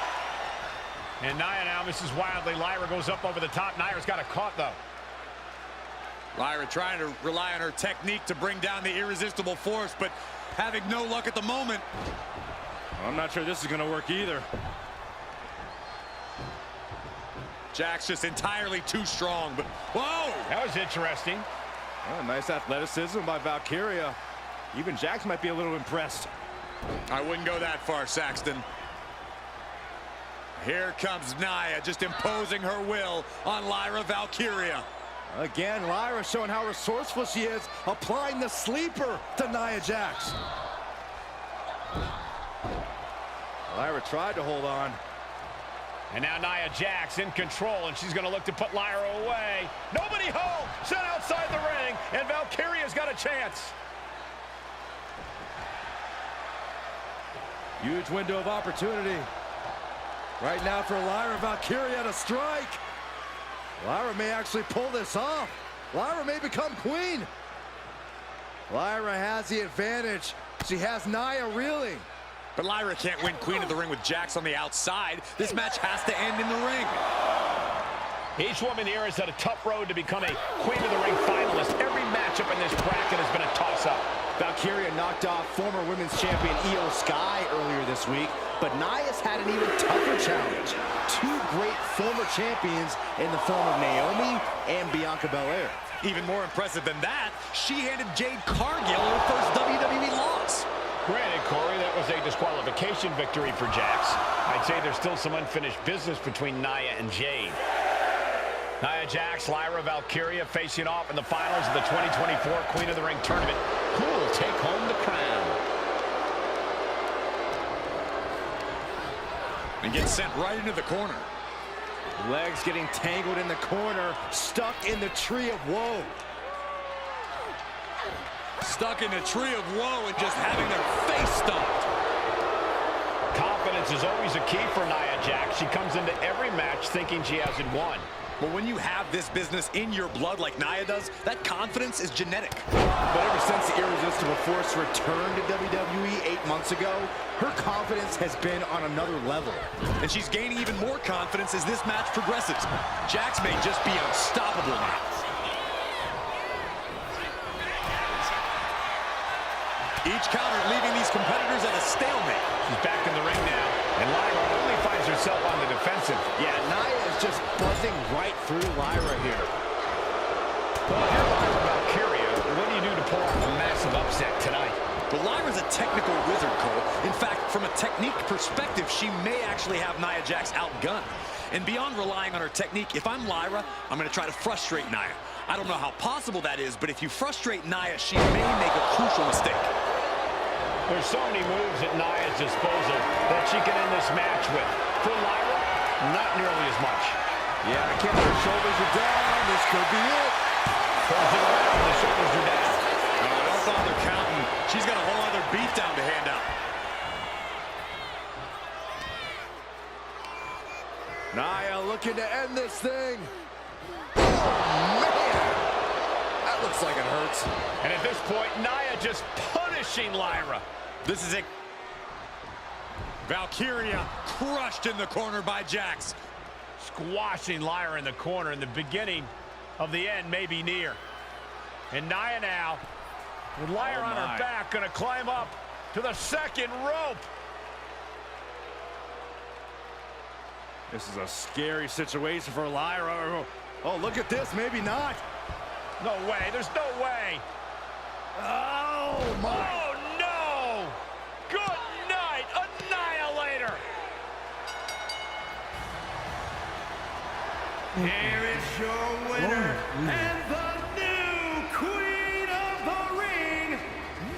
And Nia now misses wildly. Lyra goes up over the top. Nia's got it caught, though. Lyra trying to rely on her technique to bring down the irresistible force, but having no luck at the moment. I'm not sure this is going to work either. Jax just entirely too strong, but whoa! That was interesting. Oh, nice athleticism by Valkyria. Even Jax might be a little impressed. I wouldn't go that far, Saxton. Here comes Nia, just imposing her will on Lyra Valkyria. Again, Lyra showing how resourceful she is, applying the sleeper to Nia Jax. Lyra tried to hold on. And now Nia Jax in control, and she's going to look to put Lyra away. Nobody home! Set outside the ring, and Valkyria's got a chance. Huge window of opportunity. Right now for Lyra Valkyria to strike. Lyra may actually pull this off. Lyra may become queen. Lyra has the advantage. She has Nia reeling. But Lyra can't win Queen of the Ring with Jax on the outside. This match has to end in the ring. Each woman here has had a tough road to become a Queen of the Ring finalist. Every matchup in this bracket has been a toss-up. Valkyria knocked off former women's champion Io Sky earlier this week, but Nia's had an even tougher challenge. Two great former champions in the form of Naomi and Bianca Belair. Even more impressive than that, she handed Jade Cargill her first WWE loss. Granted, Corey, that was a disqualification victory for Jax. I'd say there's still some unfinished business between Nia and Jade. Nia Jax, Lyra Valkyria facing off in the finals of the 2024 Queen of the Ring tournament. Who will take home the crown? And gets sent right into the corner. Legs getting tangled in the corner, stuck in the tree of woe. Stuck in the tree of woe and just having their face stomped. Confidence is always a key for Nia Jax. She comes into every match thinking she hasn't won. But when you have this business in your blood like Nia does, that confidence is genetic. But ever since the Irresistible Force returned to WWE 8 months ago, her confidence has been on another level. And she's gaining even more confidence as this match progresses. Jax may just be unstoppable now. Each counter leaving these competitors at a stalemate. She's back in the ring now, and Lyra only finds herself on the defensive. Yeah, Nia is just buzzing right through Lyra here. Well, if you're Lyra Valkyria, what do you do to pull off a massive upset tonight? But Lyra's a technical wizard, Cole. In fact, from a technique perspective, she may actually have Nia Jax outgunned. And beyond relying on her technique, if I'm Lyra, I'm going to try to frustrate Nia. I don't know how possible that is, but if you frustrate Nia, she may make a crucial mistake. There's so many moves at Nia's disposal that she can end this match with. For Lyra, not nearly as much. Yeah, I can't. Her shoulders are down. This could be it. Turns it around, the shoulders are down. Don't bother counting. She's got a whole other beatdown to hand out. Nia looking to end this thing. Oh, man. That looks like it hurts. And at this point, Nia just punishing Lyra. This is it. Valkyria crushed in the corner by Jax. Squashing Lyra in the corner, and the beginning of the end may be near. And Nia now, with Lyra on her back, gonna climb up to the second rope. This is a scary situation for Lyra. Oh, look at this. Maybe not. No way, there's no way. Oh, my. Oh, no! Good night, Annihilator! Here is your winner, and the new Queen of the Ring,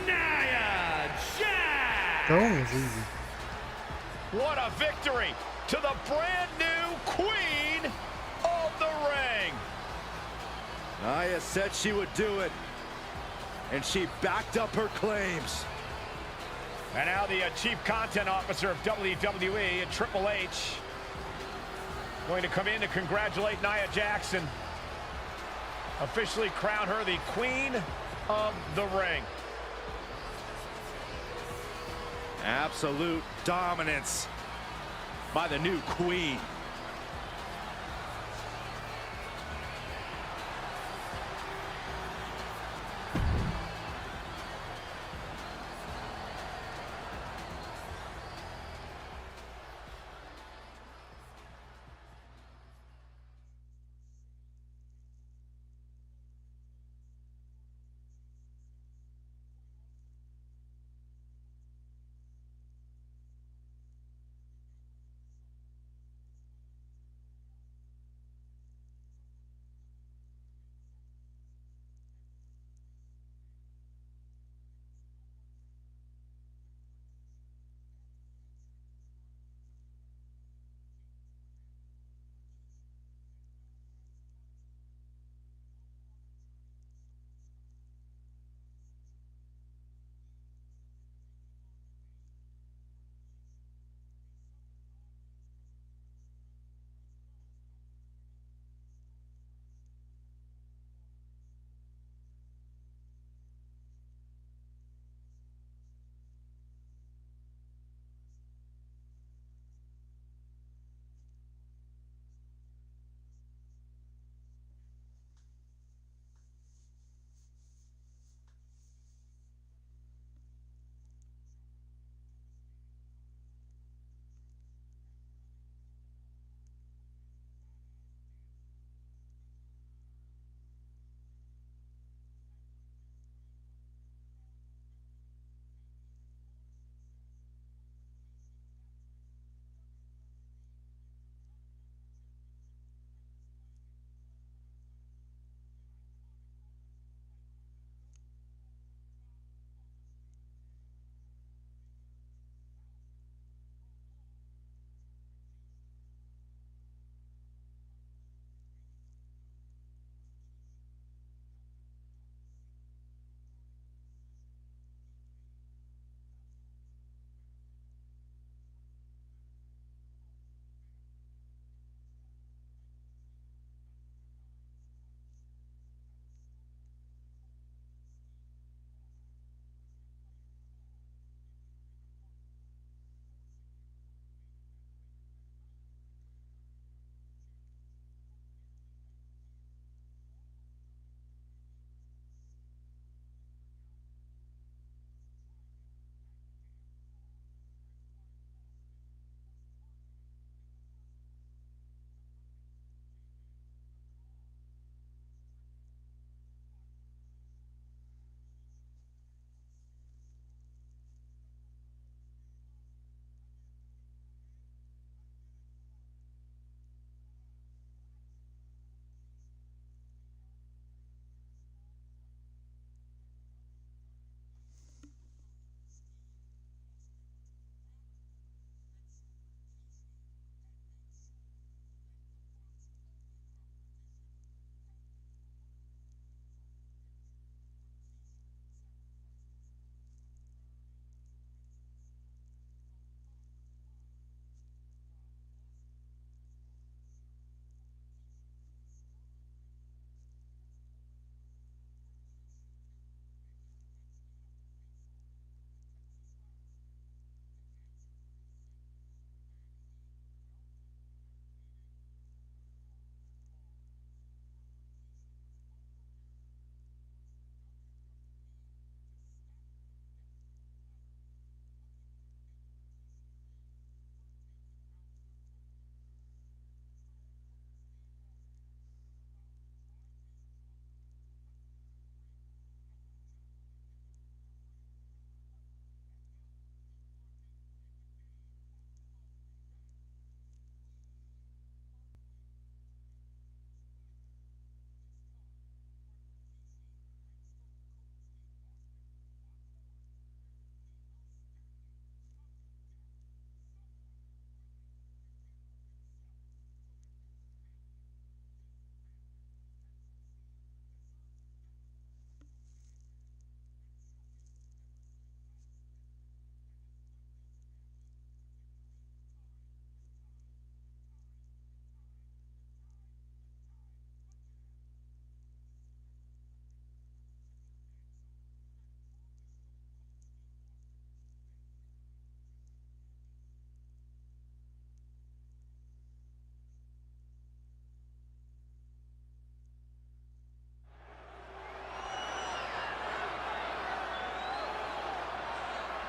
Nia Jax! That one was easy. What a victory to the brand new Queen of the Ring! Nia said she would do it, and she backed up her claims. And now the Chief Content Officer of WWE, Triple H, going to come in to congratulate Nia Jax, officially crown her the Queen of the Ring. Absolute dominance by the new queen.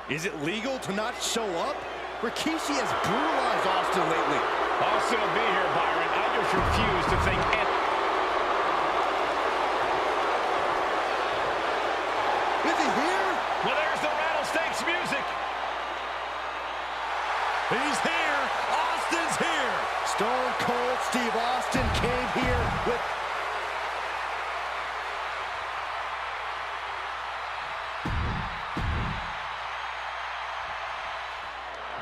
Is it legal to not show up? Rikishi has brutalized Austin lately. Austin will be here, Byron. I just refuse to think Is he here? Well, there's the Rattlesnakes music. He's here. Austin's here. Stone Cold Steve Austin came here with...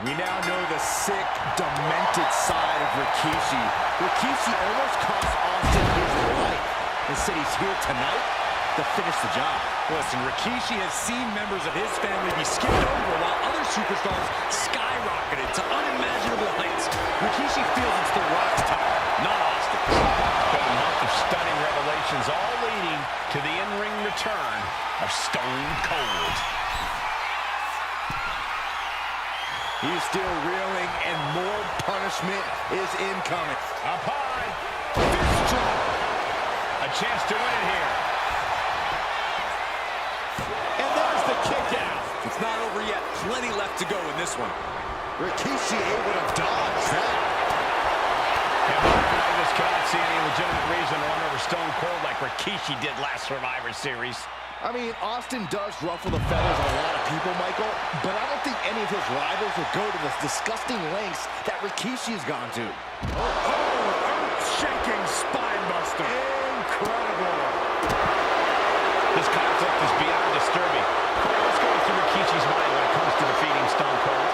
We now know the sick, demented side of Rikishi. Rikishi almost cost Austin his life and said he's here tonight to finish the job. Listen, Rikishi has seen members of his family be skipped over while other superstars skyrocketed to unimaginable heights. Rikishi feels it's The Rock's time, not Austin. Been a month of stunning revelations, all leading to the in-ring return of Stone Cold. He's still reeling, and more punishment is incoming. Up high. Fist drop. A chance to win it here. And there's the kick out. It's not over yet. Plenty left to go in this one. Rikishi able to dodge that. And I just cannot see any legitimate reason to run over Stone Cold like Rikishi did last Survivor Series. I mean, Austin does ruffle the feathers on a lot of people, Michael, but I don't think any of his rivals would go to the disgusting lengths that Rikishi has gone to. Earth-shaking spine buster. Incredible. This conflict is beyond disturbing. Corey, what's going through Rikishi's mind when it comes to defeating Stone Cold?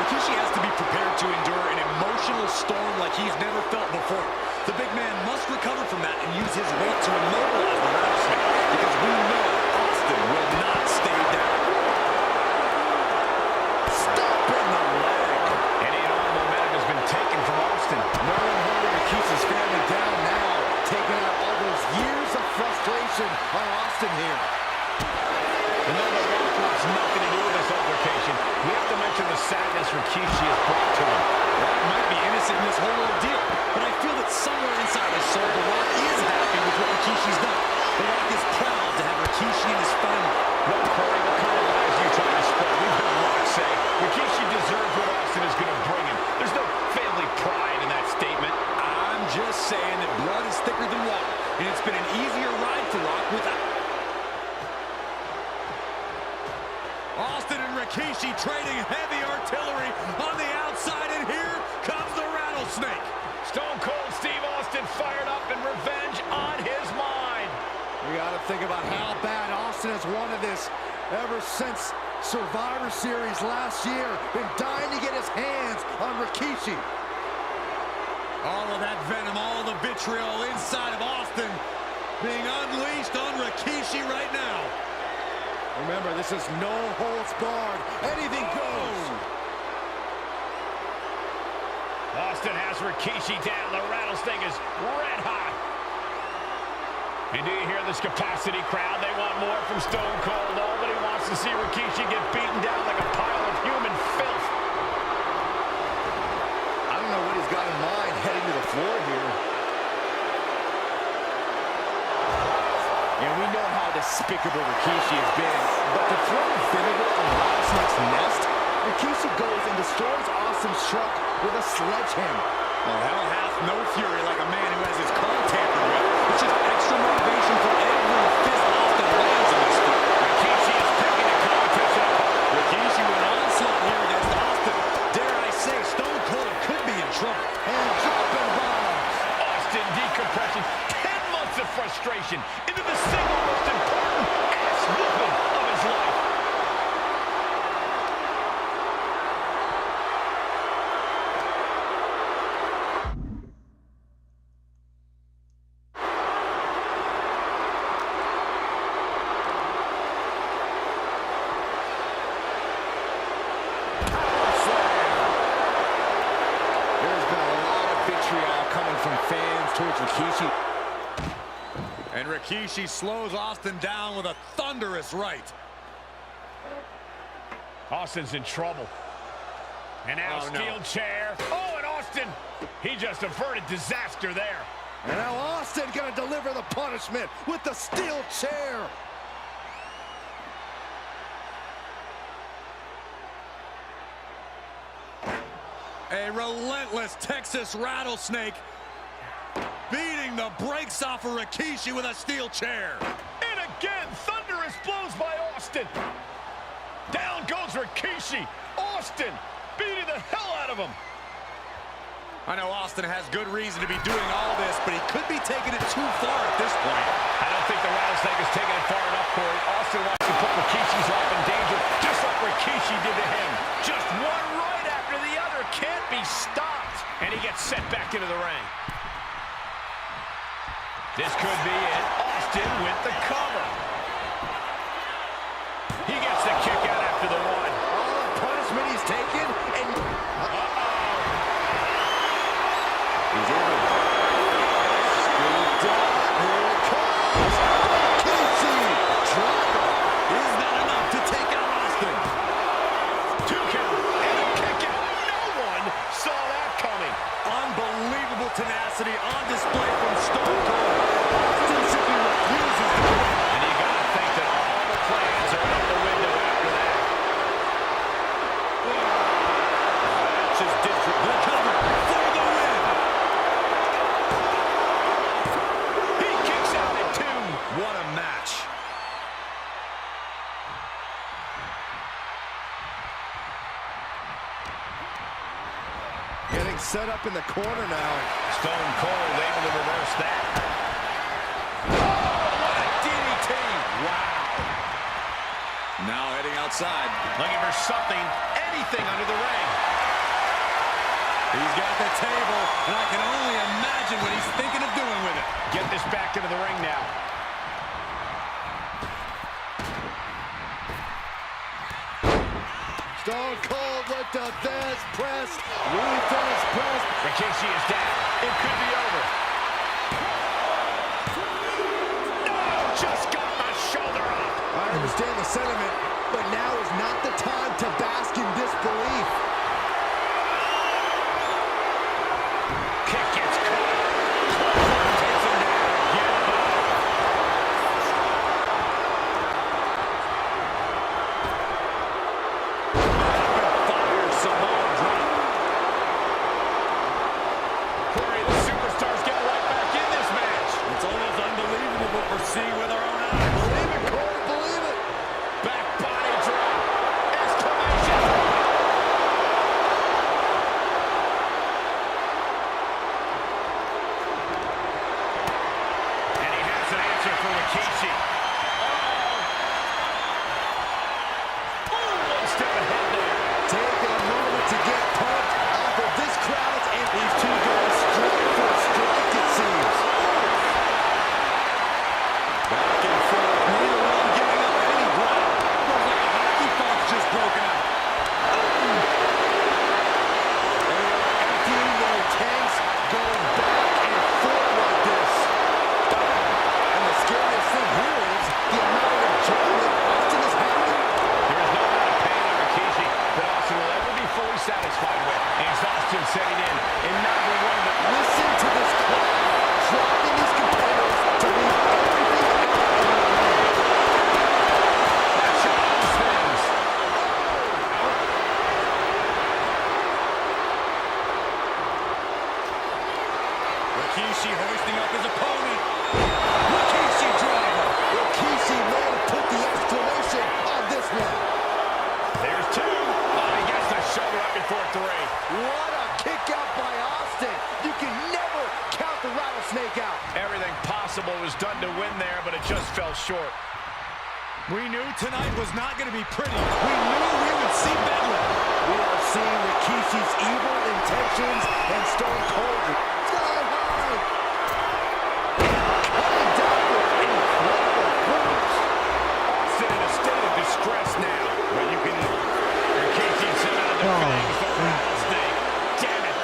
Rikishi has to be prepared to endure an emotional storm like he's never felt before. The big man must recover from that and use his weight to immobilize the Rattlesnake, because we know Austin will not stay down. Stop in the leg. Any and all momentum has been taken from Austin. No one holding Rikishi's family down now, taking out all those years of frustration on Austin here. And though The Rock wants nothing to do with this altercation, we have to mention the sadness Rikishi has brought to him. Rock might be innocent in this whole ordeal, but I feel that somewhere inside his soul, The Rock is happy with what Rikishi's done. The Rock is proud to have Rikishi in his family. Well, Corey, what kind of lies are you trying to spread? We've heard Rock say Rikishi deserves what Austin is going to bring him. There's no family pride in that statement. I'm just saying that blood is thicker than water, and it's been an easier ride for Rock without... Austin and Rikishi trading heavy artillery on the outside, and here comes the Rattlesnake. Stone Cold Steve Austin fired up and revenge on his mind. We got to think about how bad Austin has wanted this ever since Survivor Series last year. Been dying to get his hands on Rikishi. All of that venom, all the vitriol inside of Austin being unleashed on Rikishi right now. Remember, this is no holds barred. Anything goes. Austin has Rikishi down. The Rattlesnake is red hot. And do you hear this capacity crowd? They want more from Stone Cold. Nobody wants to see Rikishi get beaten down like a pile of human filth. I don't know what he's got in mind heading to the floor here. And we know how despicable Rikishi has been, but to throw vinegar on Rattlesnake's nest, Rikishi goes and destroys Austin's truck with a sledgehammer. Well, hell hath no fury like a man who has his car tampered with. It's just extra motivation for every fist Austin lands in this fight. Rikishi is picking the competition apart. Rikishi with an onslaught here against Austin. Dare I say, Stone Cold could be in trouble. And dropping bombs. Austin decompressing 10 months of frustration into the single most important ass movement of his life. Rikishi. And Rikishi slows Austin down with a thunderous right. Austin's in trouble. And now steel chair. Oh, and Austin, he just averted disaster there. And now Austin gonna deliver the punishment with the steel chair. A relentless Texas rattlesnake beating the brakes off of Rikishi with a steel chair. And again, thunderous blows by Austin. Down goes Rikishi. Austin beating the hell out of him. I know Austin has good reason to be doing all this, but he could be taking it too far at this point. I don't think the rattlesnake is taking it far enough, Corey. Austin wants to put Rikishi's life in danger, just like Rikishi did to him. Just one right after the other can't be stopped. And he gets set back into the ring. This could be it. Austin with the cover. He gets the kick out after the one. All the punishment he's taken, and he's in it. Scooped up. Here it comes. Rikishi. Driver. Is that enough to take out Austin? 2 count and a kick out. No one saw that coming. Unbelievable tenacity on display from Stone Cold. Austin simply refuses to quit. And you got to think that all the plans are out the window after that. That's just different. The cover for the win. He kicks out at 2. What a match. Getting set up in the corner now. Stone Cold able to reverse that. What a DDT. Wow. Now heading outside. Looking for something, anything under the ring. He's got the table, and I can only imagine what he's thinking of doing with it. Get this back into the ring now. Stone Cold with the Thesz press. Louis Thesz press. Rikishi is down. It could be over. No! Just got my shoulder up. I understand the sentiment, but now is not the time to bask in disbelief. Kick gets caught. Takes him down. Get up. Fire, Samoa drop. Corey, the superstars get right back in this match. It's almost unbelievable what we're seeing with our own eyes. Believe it, Corey, believe it. Back body drop. Exclamation. And he has an answer for Rikishi. One step ahead there. Taking a moment to get pumped off of this crowd, and these two going strike for strike, it seems. Back and forth, neither one giving up any ground. Looks like a hockey puck's just broken out. Emptying their tanks, going back and forth like this. And the scariest thing here is the amount of enjoyment Austin is having. There is no amount of pain on Rikishi that Austin will ever be fully satisfied with. Exhaustion setting in. And not the one that Listen to this crowd, driving these competitors to leave everything out in the ring. changes things. Rikishi hoisting up his opponent. Rikishi driver. Rikishi may have put the exclamation on this one. There's 2. Oh, he gets the shoulder up before 3. What a kick out by Austin. You can never count the rattlesnake out. Everything possible was done to win there, but it just fell short. We knew tonight was not going to be pretty. We knew we would see bedlam. We are seeing Rikishi's evil intentions and Stone Cold sky high. Coming down with incredible force. Austin in a state of distress now. But you can... Rikishi sent out the fangs, the rattlesnake. Damn it.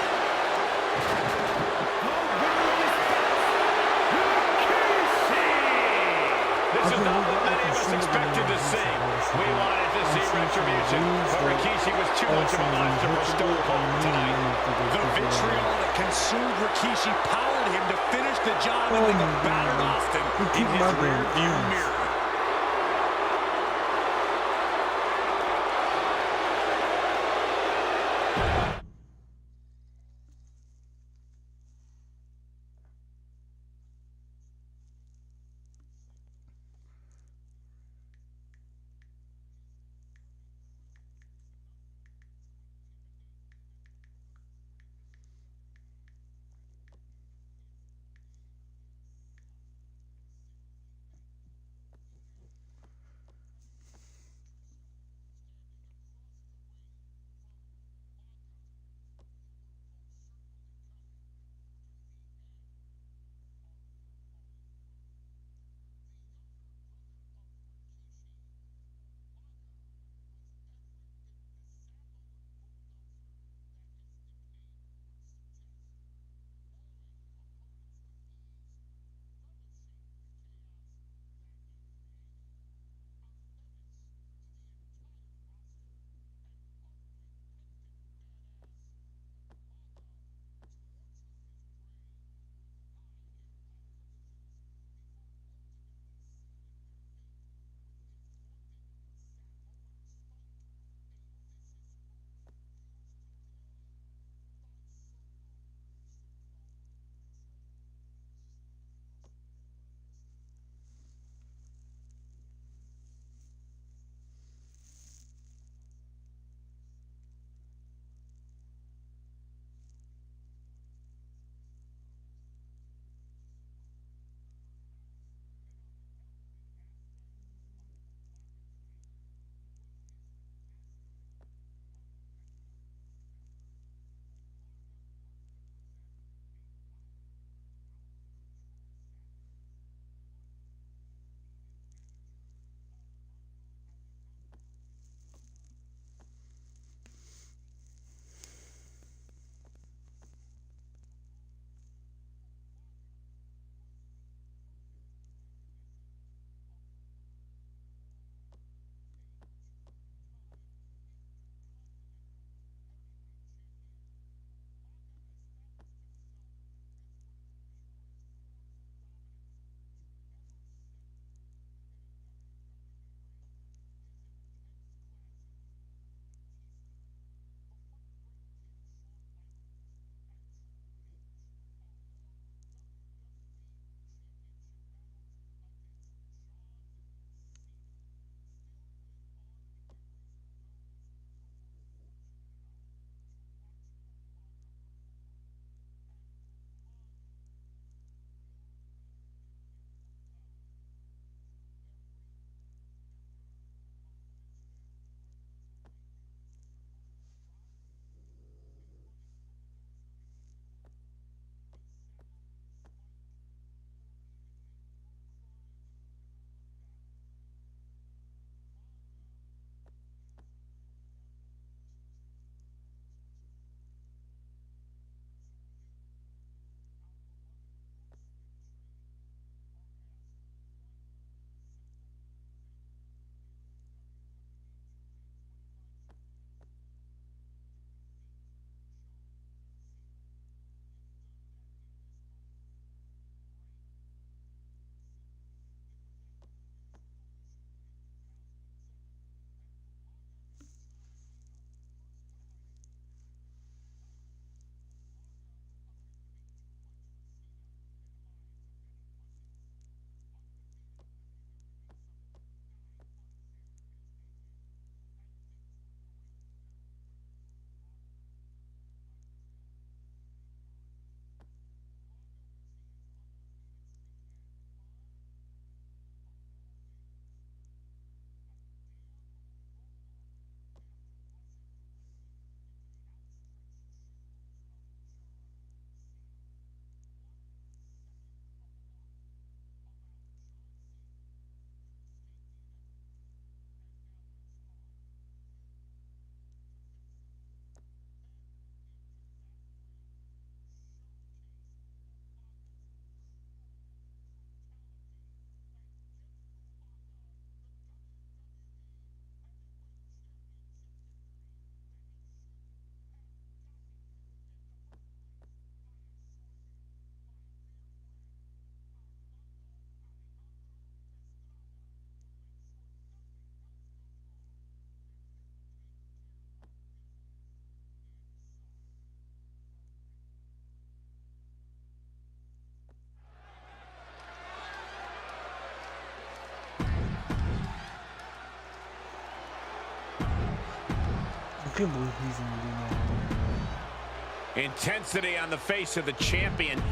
This is not what many of us expected to see. We wanted to see retribution, but Rikishi was too much of a monster for Stone Cold tonight. The vitriol that consumed Rikishi powered him to finish the job and leave a battered Austin in his rearview mirror. can't believe he's gonna do that. Intensity on the face of the champion.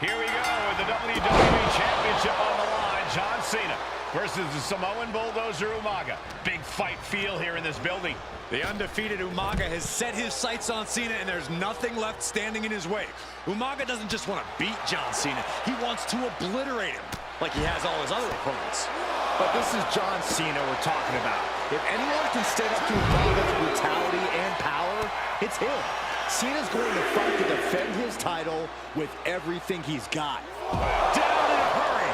Here we go with the WWE Championship on the line. John Cena versus the Samoan Bulldozer Umaga. Big fight feel here in this building. The undefeated Umaga has set his sights on Cena, and there's nothing left standing in his way. Umaga doesn't just want to beat John Cena. He wants to obliterate him, like he has all his other opponents. But this is John Cena we're talking about. If anyone can stand up to Umaga's brutality and power, it's him. Cena's going to fight to defend his title with everything he's got. Down in a hurry.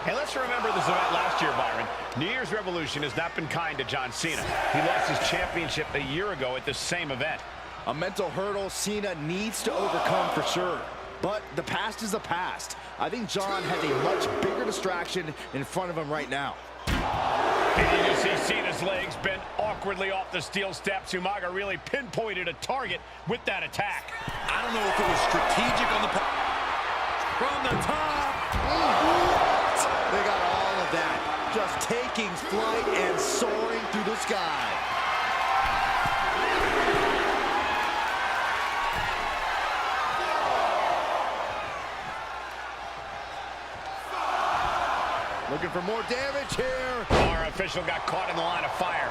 Hey, let's remember this event last year, Byron. New Year's Revolution has not been kind to John Cena. He lost his championship a year ago at the same event. A mental hurdle Cena needs to overcome for sure. But the past is the past. I think John has a much bigger distraction in front of him right now. And you can see Cena's legs bent awkwardly off the steel steps. Umaga really pinpointed a target with that attack. I don't know if it was strategic on the from the top. They got all of that. Just taking flight and soaring through the sky. Looking for more damage here. Our official got caught in the line of fire.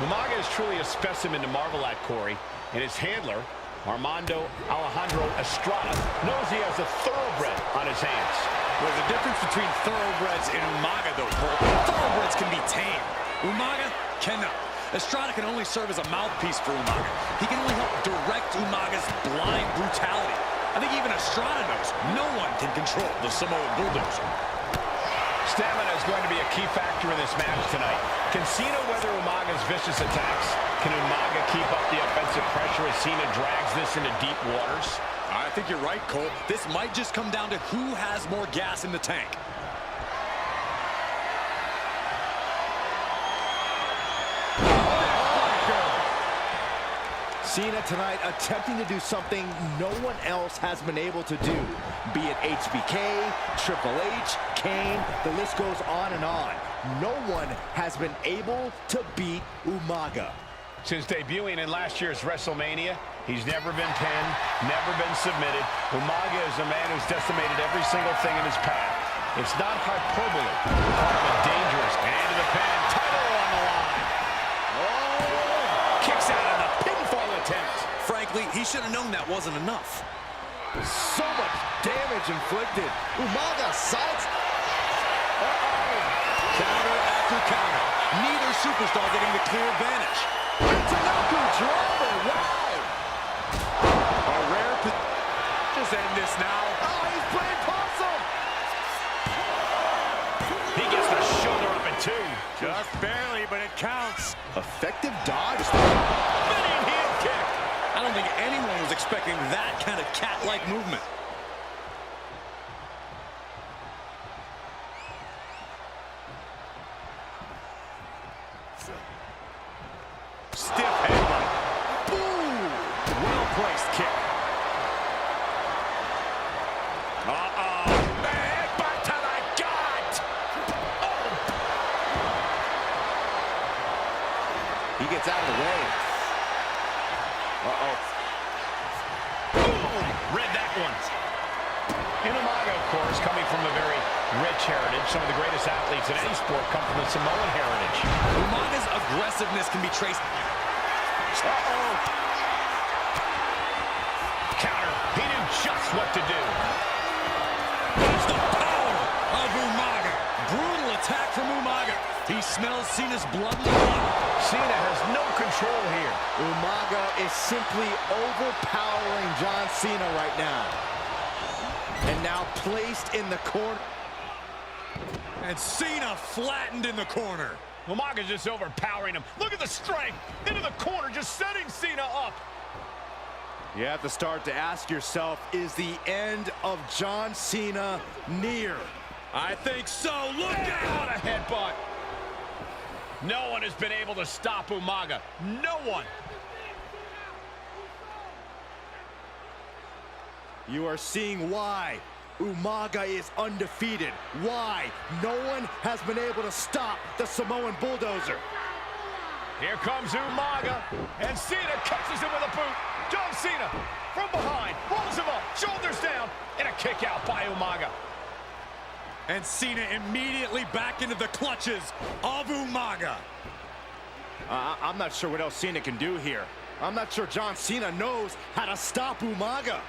Umaga is truly a specimen to marvel at, Corey, and his handler, Armando Alejandro Estrada, knows he has a thoroughbred on his hands. There's a difference between thoroughbreds and Umaga, though, Cole. Thoroughbreds can be tamed. Umaga cannot. Estrada can only serve as a mouthpiece for Umaga. He can only help direct Umaga's blind brutality. I think even Estrada knows no one can control the Samoan Bulldozer. Stamina is going to be a key factor in this match tonight. Can Cena weather Umaga's vicious attacks? Can Umaga keep up the offensive pressure as Cena drags this into deep waters? I think you're right, Cole. This might just come down to who has more gas in the tank. Cena tonight attempting to do something no one else has been able to do. Be it HBK, Triple H, Kane, the list goes on and on. No one has been able to beat Umaga. Since debuting in last year's WrestleMania, he's never been pinned, never been submitted. Umaga is a man who's decimated every single thing in his path. It's not hyperbole, but dangerous. And into the pin, title on the line. Oh, kicks out on the pinfall attempt. Frankly, he should have known that wasn't enough. So much damage inflicted. Umaga sights. Counter after counter. Neither superstar getting the clear advantage. Tanaka driver, wow! A rare just end this now. Oh, he's playing possum! He gets the shoulder up at two. Just barely, but it counts. Effective dodge. Spinning heel kick. I don't think anyone was expecting that kind of cat-like movement. Stiff headbutt. Boom! Well-placed kick. Headbutt to the gut. He gets out of the way. Boom! Read that one. Umaga, of course, coming from a very rich heritage. Some of the greatest athletes in any sport come from the Samoan heritage. Umaga's aggressiveness can be traced. Counter. He knew just what to do. There's the power of Umaga. Brutal attack from Umaga. He smells Cena's blood in the water. Cena has no control here. Umaga is simply overpowering John Cena right now. And now placed in the corner. And Cena flattened in the corner. Umaga's just overpowering him. Look at the strength. Into the corner, just setting Cena up. You have to start to ask yourself, is the end of John Cena near? I think so. Look What out! a headbutt. No one has been able to stop Umaga. No one. You are seeing why Umaga is undefeated. Why? No one has been able to stop the Samoan Bulldozer. Here comes Umaga, and Cena catches him with a boot. John Cena from behind, rolls him up, shoulders down, and a kick out by Umaga. And Cena immediately back into the clutches of Umaga. I'm not sure what else Cena can do here. I'm not sure John Cena knows how to stop Umaga.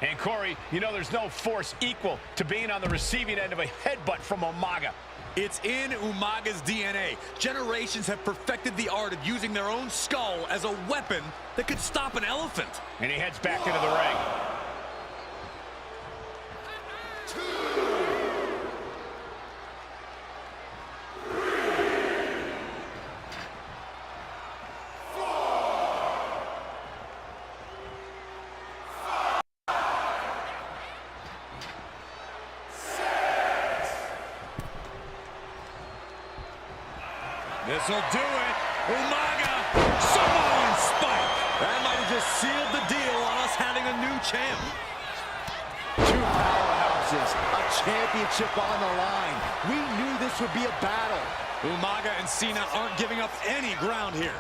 And Corey, you know there's no force equal to being on the receiving end of a headbutt from Umaga. It's in Umaga's DNA. Generations have perfected the art of using their own skull as a weapon that could stop an elephant. And he heads back into the ring. This'll do it. Umaga, Samoan spike. That might have just sealed the deal on us having a new champ. Two powerhouses, a championship on the line. We knew this would be a battle. Umaga and Cena aren't giving up any ground here.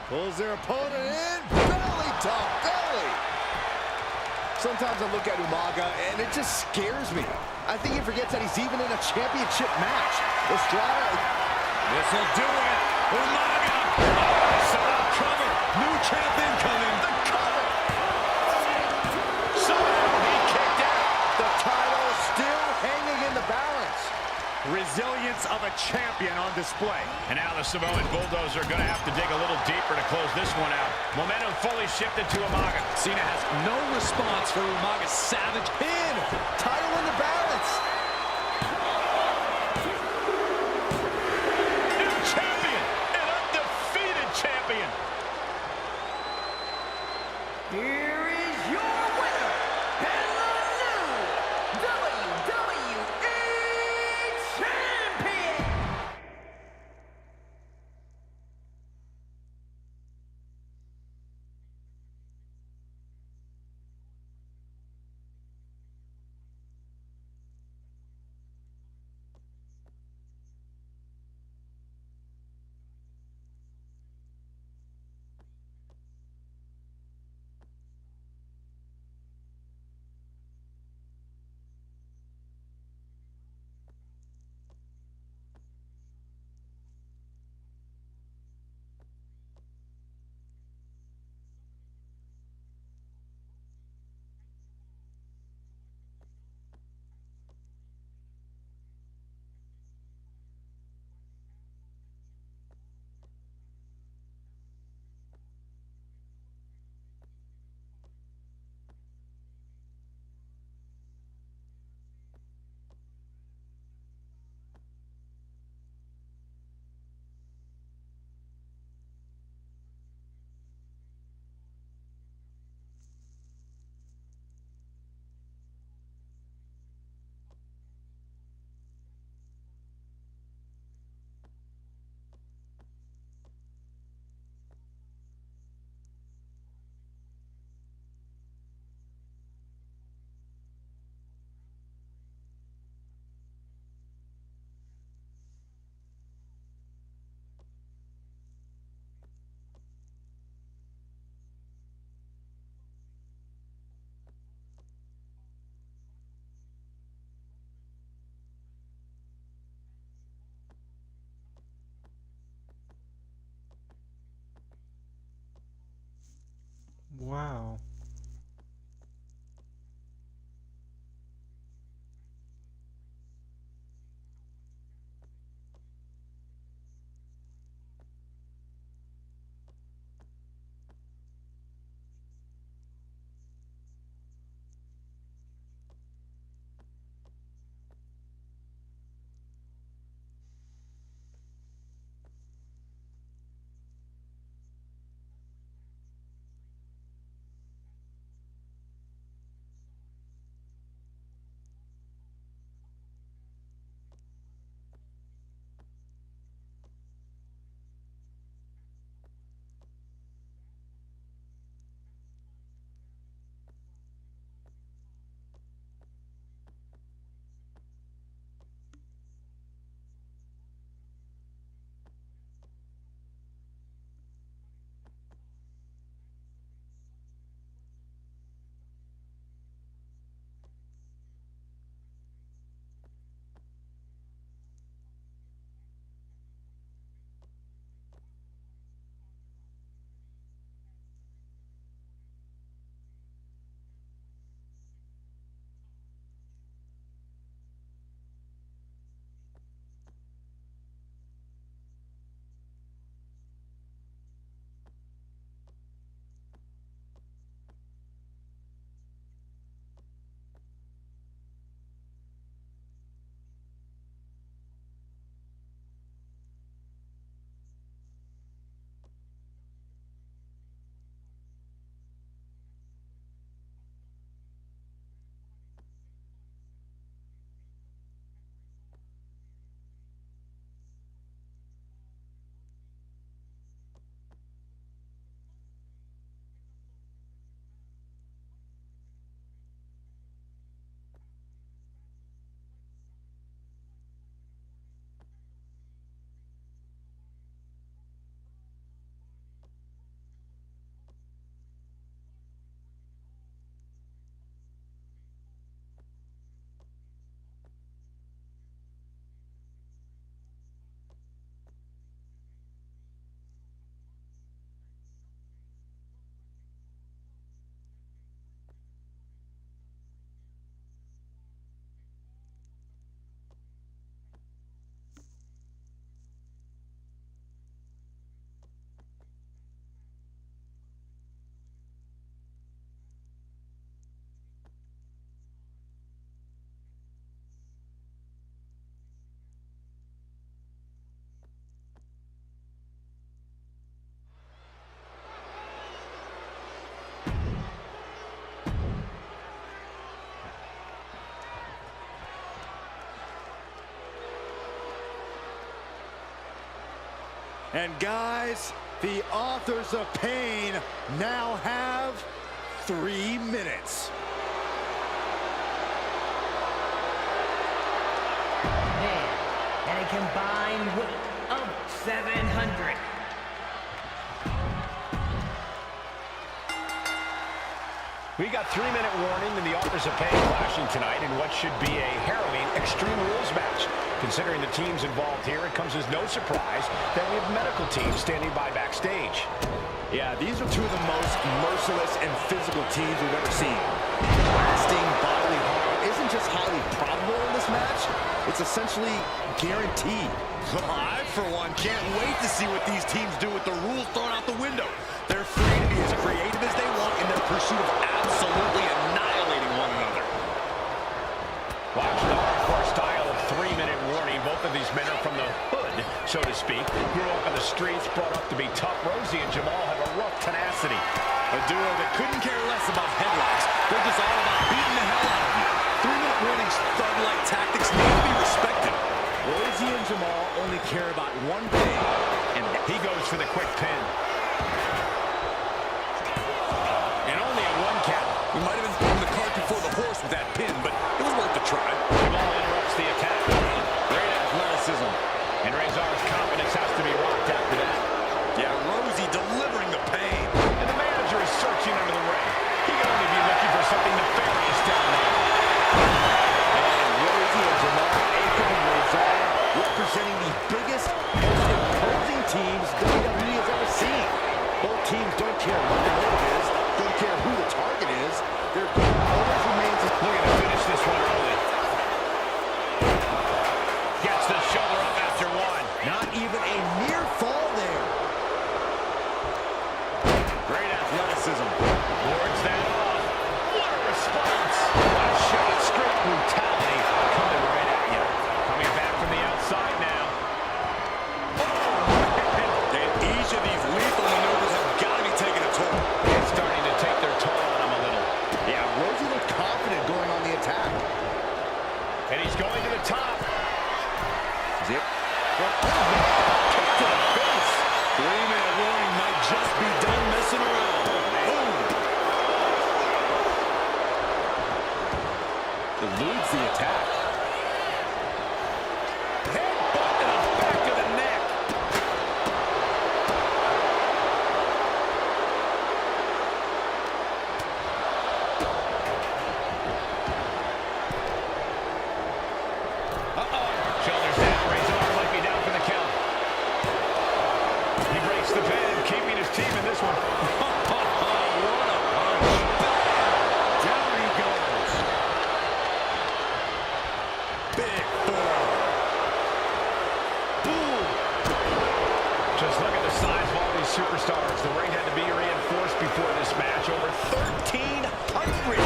Pulls their opponent in, belly to belly. Sometimes I look at Umaga and it just scares me. I think he forgets that he's even in a championship match. Estrada. This'll do it. Umaga. Oh, set up cover. New champ incoming. The cover. Somehow he kicked out. The title still hanging in the balance. Resilience of a champion on display. And now the Samoan Bulldozer are going to have to dig a little deeper to close this one out. Momentum fully shifted to Umaga. Cena has no response for Umaga's savage pin. Title in the balance. New champion, an undefeated champion. Here is your winner, and the new WWE Champion! Wow. And guys, the authors of pain now have 3 minutes. Man, at a combined weight of 700. We got 3-minute warning and the authors of pain clashing tonight in what should be a harrowing Extreme Rules match. Considering the teams involved here, it comes as no surprise that we have medical teams standing by backstage. Yeah, these are two of the most merciless and physical teams we've ever seen. Lasting bodily harm isn't just highly probable in this match, it's essentially guaranteed. I, for one, can't wait to see what these teams do with the rules thrown out the window. They're free to be as creative as they want in their pursuit of absolutely annihilating one another. Watch the hardcore style of 3-minute warning. Both of these men are from the hood, so to speak. Grew up in the streets, brought up to be tough. Rosie and Jamal have a rough tenacity. A duo that couldn't care less about headlocks. They're just all about beating the hell out of you. 3-minute warnings, thug-like tactics need to be respected. Rosie and Jamal only care about one thing, and he goes for the quick pin. And only a 1 count. We might have been putting the cart before the horse with that pin, but it was worth a try. Jamal interrupts the attack. Great athleticism. And Rezar's confidence has to be rocked after that. Yeah, Rosie delivering the pain. And the manager is searching under the ring. He can only be looking for something nefarious down there. And Rosie and Jamal, Akam and Rezar, representing the biggest, most imposing teams WWE has ever seen. Both teams don't care what the motive is, don't care who the target is. Their goal always remains the Looking to finish this one early. Gets the shoulder up after 1. not even a near fall there. Great athleticism. Wards that off. What a response. What a shot. Straight brutality coming right at you. Coming back from the outside now. And each of these lethal maneuvers have got to be taking a toll. It's starting to take their toll on him a little. Yeah, Rosie looked confident going on the attack. And he's going to the top. Zip. Kick to the face. 3-minute warning might just be done messing around. Boom. Eludes the attack. Headbutt to the back of the neck. Shoulders down. Rezar might be down for the count. He breaks the pin, keeping his team in this one. What a punch. Down he goes. Big forearm. Boom. Just look at the size of all these superstars. The ring had to be reinforced before this match. Over 1,300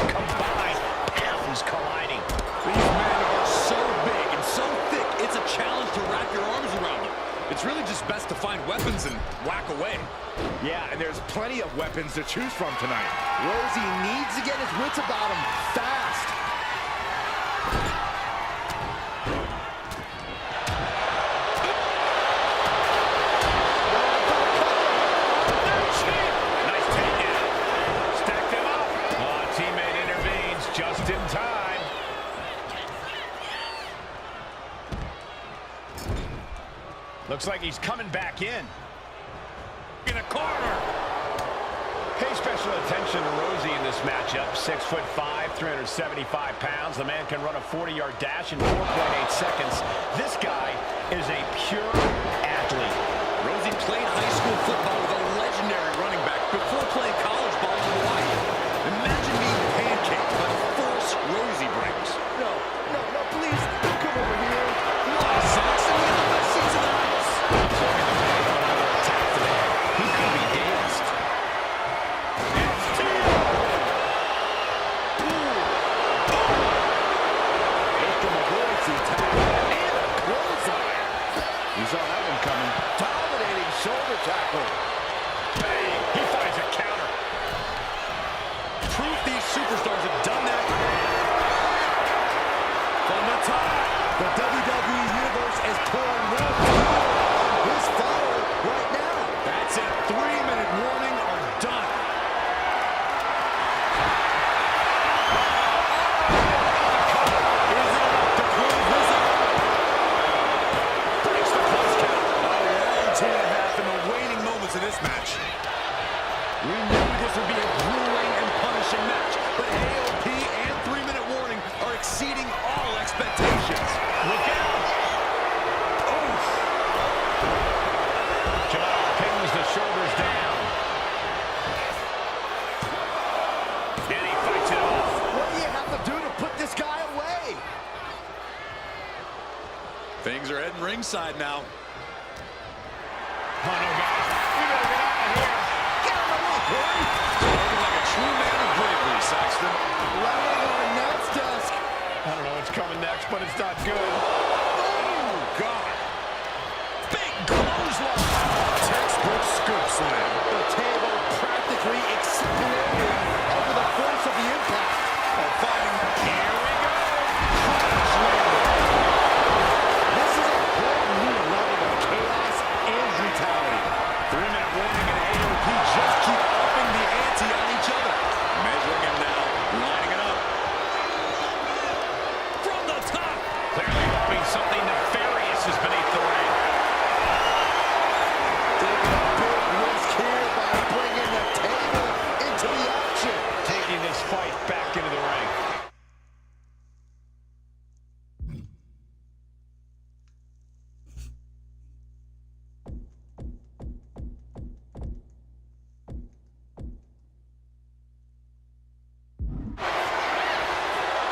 combined pounds colliding. These men are so big and so thick, it's a challenge to wrap your arms around them. It's really just best to find weapons and whack away. Yeah, and there's plenty of weapons to choose from tonight. Rosie needs to get his wits about him fast. Nice takedown. Stacked him up. Teammate intervenes just in time. Looks like he's coming back in. In a corner. Pay special attention to Rosie in this matchup. 6'5", 375 pounds. The man can run a 40-yard dash in 4.8 seconds. This guy is a pure athlete. Rosie played high school football with a legendary running back before playing college ball in Hawaii. Imagine being pancaked by the force Rosie brings. No, please, don't come over here. Sox and we have the best seats in the house. Attack today. He could be dazed. Akam avoids the attack. And a clothesline. We saw that one coming. Dominating shoulder tackle. Bang! He finds a counter. Proof these superstars have done that. From the top. The WWE Universe is pouring more fuel on his fire right Things are heading ringside now. Oh, no, guys. We better get out of here. Get on the rope, Corey. Looking like a true man of bravery, Saxton. Right on the announce desk. I don't know what's coming next, but it's not good. Oh, God. Big clothesline. Textbook scoop slam. The table practically exploded over the force of the impact. Fighting. Here we go. Crash landing. This is a whole new level of chaos and brutality. 3-minute warning, and AOP just keep upping the ante on each other. Measuring him now, lining it up. From the top. Clearly hoping something nefarious is beneath the ring. Taking a big risk here by bringing the table into the action. Taking this fight back into the ring.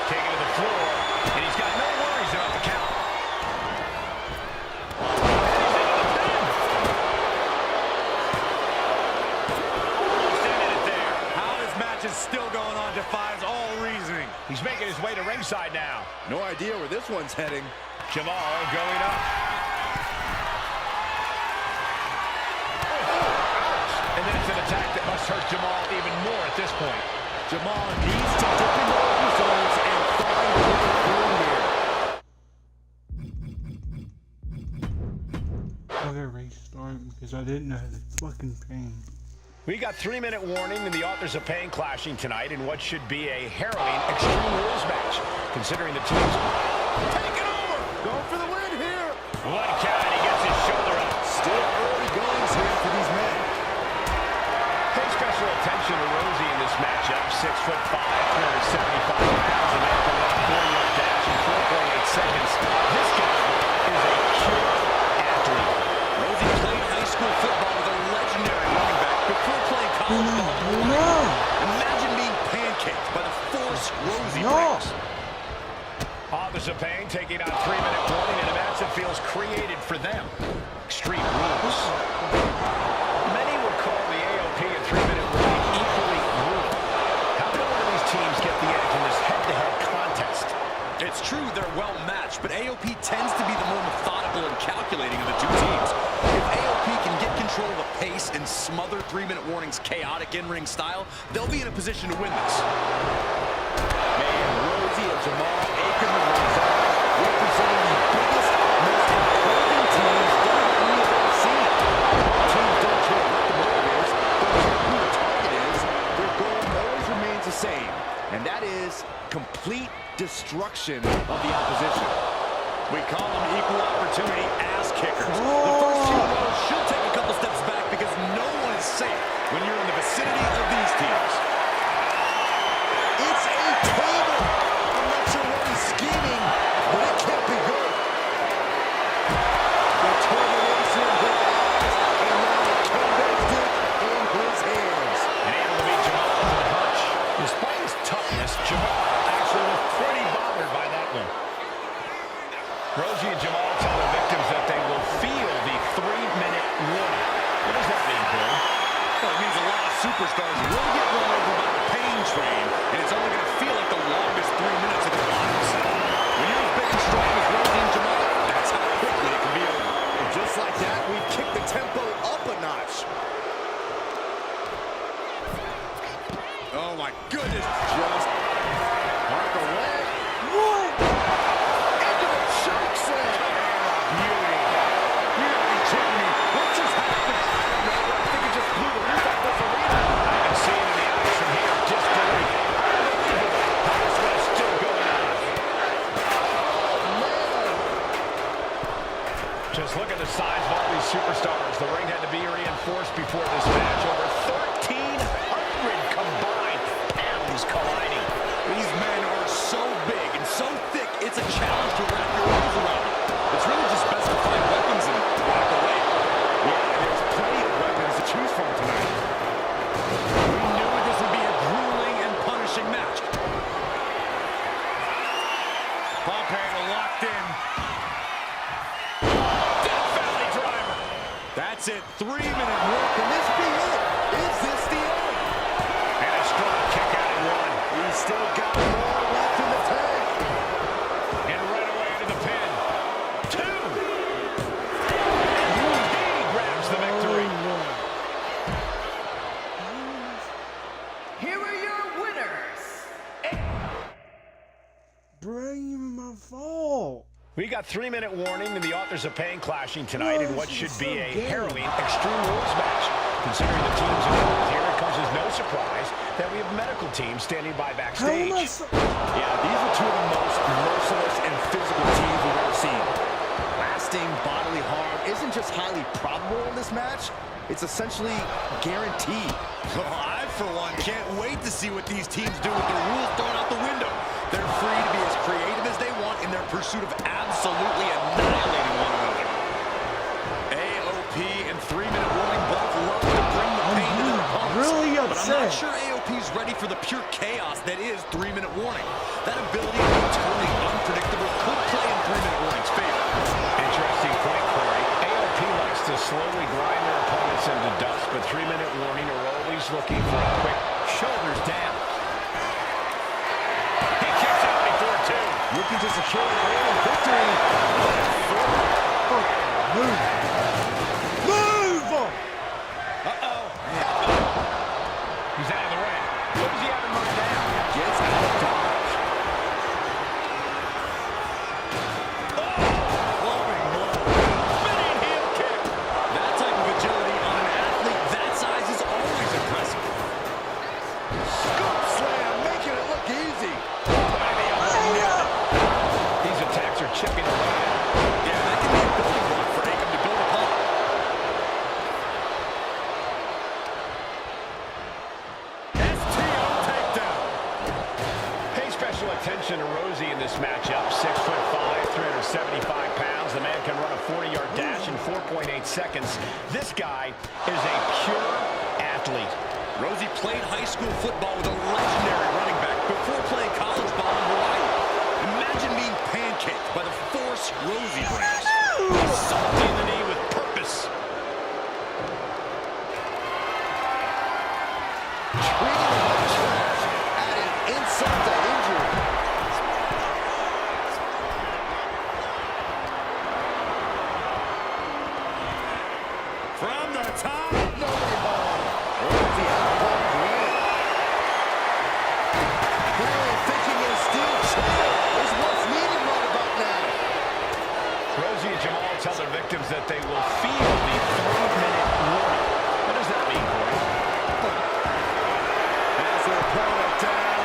Taken to the floor, and he's got no worries about the count. Almost ended it there. How this match is still going on defies all reasoning. He's making his way to ringside now. No idea where this one's heading. Jamal going up. And then it's an attack that must hurt Jamal even more at this point. Jamal needs to dip into those results and find a way through here. Okay, restart because I didn't know the fucking pain. We got 3-minute warning, and the authors of pain clashing tonight in what should be a harrowing Extreme Rules match, considering the teams Take it over. Going for the win here. one count, and he gets his shoulder up. Still early goings here for these men. Pay special attention to Rosie in this matchup. 6'5", 375 pounds, and after that 4-yard dash in 4.8 seconds. This guy is a pure athlete. Rosie played high school football with a legendary running back before playing college ball. Imagine being pancaked by the force Rosie brings. Authors of Pain taking out 3-minute warning in a match that feels created for them. Extreme Rules. Many would call the AOP and 3-minute warning equally brutal. How can one of these teams get the edge in this head-to-head contest? It's true they're well matched, but AOP tends to be the more methodical and calculating of the two teams. If AOP can get control of the pace and smother 3-minute warning's chaotic in-ring style, they'll be in a position to win this. Man, Rosie and Jamal Aiken of Rosales representing the biggest, most important teams WWE has ever seen. Teams don't care what the motive is, don't care who the target is. Their goal always remains the same, and that is complete destruction of the opposition. We call them equal opportunity ass kickers. The first two rows should take a couple steps back because no one is safe when you're in the vicinity of these teams. It's a table. I'm not sure what he's scheming, but it can't be good. Determination in his eyes, and now the comeback stick in his hands. And able to beat Jamal with a punch. Despite his toughness, Jamal actually was pretty bothered by that one. Rosie and Jamal tell the victims that they will feel the 3-minute warning. What does that mean, Bill? Well, it means a lot of superstars will get run over by the pain train, and it's only going to feel like the longest 3 minutes of their lives. When you're as big and strong as Rosie and Jamal, that's how quickly it can be over. And just like that, we've kicked the tempo up a notch. Oh, my goodness. Just mark away. What? Into the choke slam. Beauty. You gotta be kidding me. What just happened? I don't know, but I think it just blew the roof off this arena. I can see it in the eyes from here. Disbelief. How is this still going on? Just look at the size of all these superstars. The ring had to be reinforced before this match. Over 1,300 combined pounds colliding. These men are so big and so thick, it's a challenge to wrap your arms around. It's really just best to find weapons and walk away. Yeah, there's plenty of weapons to choose from tonight. We knew this would be a grueling and punishing match. Pump handle locked in. That's it. 3-minute warning. Can this be it? Is this the end? And a strong kick out at one. He's still got more left in the tank. And right away into the pin. 2. He grabs the victory. Here are your winners. Bring my fault. We got 3-minute warning and the authors of pain clashing tonight in what should be a harrowing Extreme Rules match. Considering the teams involved here, it comes as no surprise that we have medical teams standing by backstage. Yeah, these are two of the most merciless and physical teams we've ever seen. Lasting bodily harm isn't just highly probable in this match, it's essentially guaranteed. Oh, I, for one, can't wait to see what these teams do with the rules thrown out the window. They're free to be as creative as they want in their pursuit of absolutely annihilating one another. AOP and 3-minute warning both love to bring the pain to their opponents. Really But I'm not upset. sure AOP's ready for the pure chaos that is 3-minute warning. That ability to be totally unpredictable could play in 3-minute warning's favor. Interesting point, Corey. AOP likes to slowly grind their opponents into dust, but 3-minute warning are always looking for a quick shoulders down. He kicks out before 2. Looking to secure the early victory. Move. Move! Uh-oh. He's out of the ring. What does he have him run down? Gets out of dodge. Flowing blow. Spinning heel kick. That type of agility on an athlete that size is always impressive. Scoop slam, making it look easy. These attacks are chipping away. Yeah, that can be a building block for Akam to build upon. STO takedown. Pay special attention to Rosie in this matchup. 6'5", 375 pounds. The man can run a 40-yard dash in 4.8 seconds. This guy is a pure athlete. Rosie played high school football with a legendary running back before playing college ball in Hawaii. Imagine being pancaked by the force Rosie brings. Salty in the knee with purpose. Treating him like trash, adding insult to injury. From the top. Nobody home. Rosie output great. Clearly thinking a steel chair is what's needed right about now. Rosie and Jamal tell their victims that they will feel the 3-minute warning. What does that mean, Corey? As their opponent down.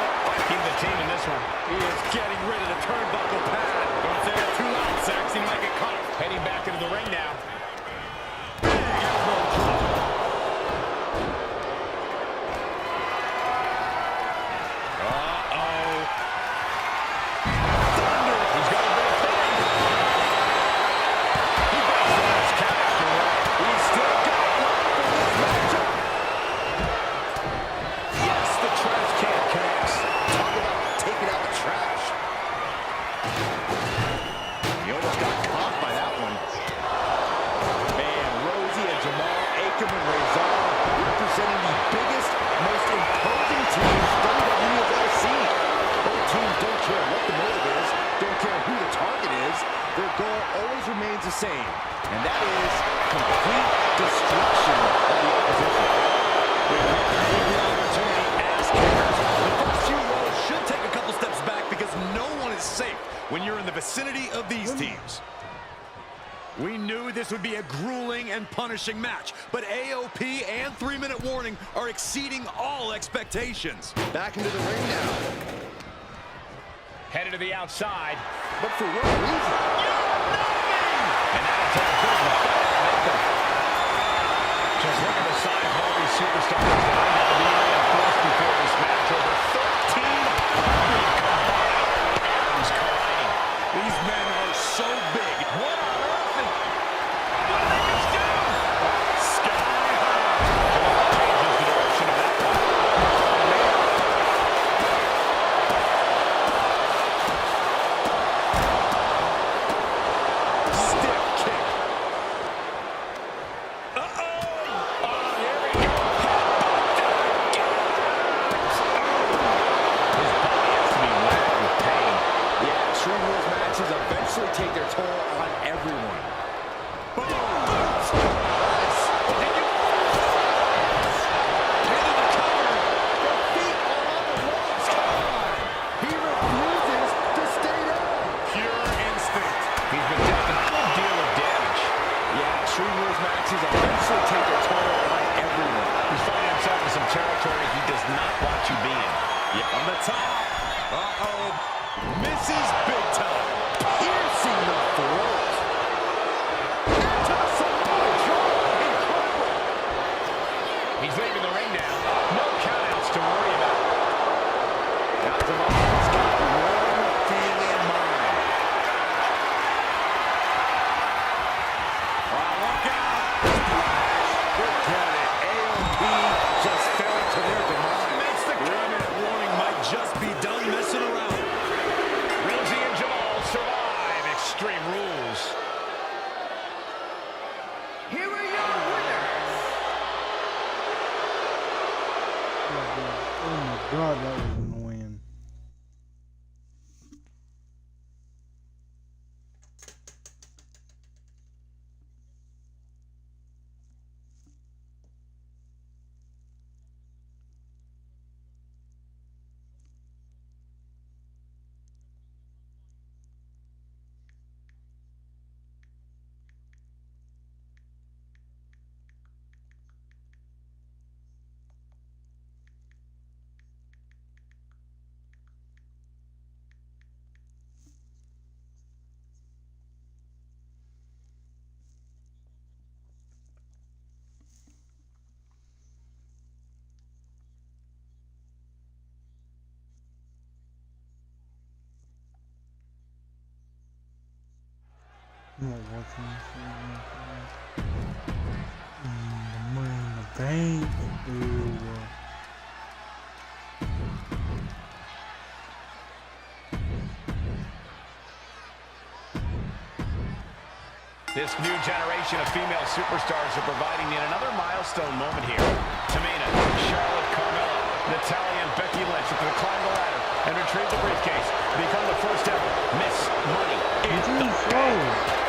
Keep the team in this one. He is getting rid of the turnbuckle pad. Don't say it too loud, Sax. He might get caught. Heading back into the ring now. Big elbow drop. Uh-oh. Thunder. He's got a bit of fame. He breaks the last count after one. He's still got it left for this matchup. Yes, the trash can connects. Talk about taking out the trash. He almost got caught by that one. Man, Rosie and Jamal, Akam and Rezar representing the biggest, most imposing teams WWE has ever seen. Both teams don't care what the motive is, don't care who the target is. Their goal always remains the same, and that is complete destruction of the opposition. The opportunity as kickers. The first few rows should take a couple steps back because no one is safe when you're in the vicinity of these teams. We knew this would be a grueling and punishing match, but AOP and 3-minute warning are exceeding all expectations. Back into the ring now, Headed to the outside. but for what reason? And that attack could have been just look at the size of all these superstars that are now being reinforced before this match. Over 1,300 combined arms colliding. These men are so big. What on earth? What do they just do? Sky high. Changes the direction of that one. on everyone. Matches eventually take a toll on everyone. He's finding himself in some territory he does not want to be in. Yeah, on the top. Uh-oh. Misses big time. Piercing the throat. Into the Samoa Joe. Incredible. He's leaving the ring now. No countouts to worry about. Now Tomato's got one thing in mind. Look out. Look at it. AOP just fell to their demise. Makes the 1-minute warning might just be done messing around. Rousey and Jamal survive Extreme Rules. Here are your winners. Oh my god, that was annoying. I'm not watching this. The money in the bank. Ew. This new generation of female superstars are providing yet another milestone moment here. Tamina, Charlotte, Carmella, Natalya, and Becky Lynch are to climb the ladder and retrieve the briefcase. Become the first ever Miss Money in the Bank.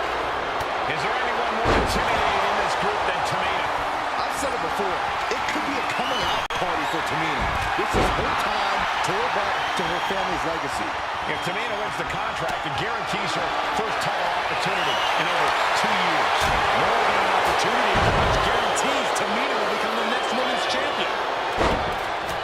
Is there anyone more intimidating in this group than Tamina? I've said it before. It could be a coming out party for Tamina. This is her time to live up to her family's legacy. If Tamina wins the contract, it guarantees her first title opportunity in over 2 years. More than an opportunity, it guarantees Tamina will become the next women's champion.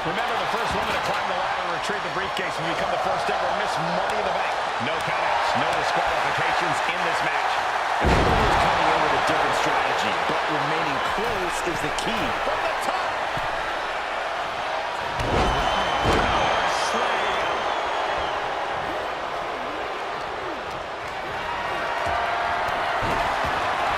Remember, the first woman to climb the ladder and retrieve the briefcase will become the first ever Miss Money in the Bank. No countouts, no disqualifications in this match. Everyone's coming in with a different strategy, but remaining close is the key. From the top!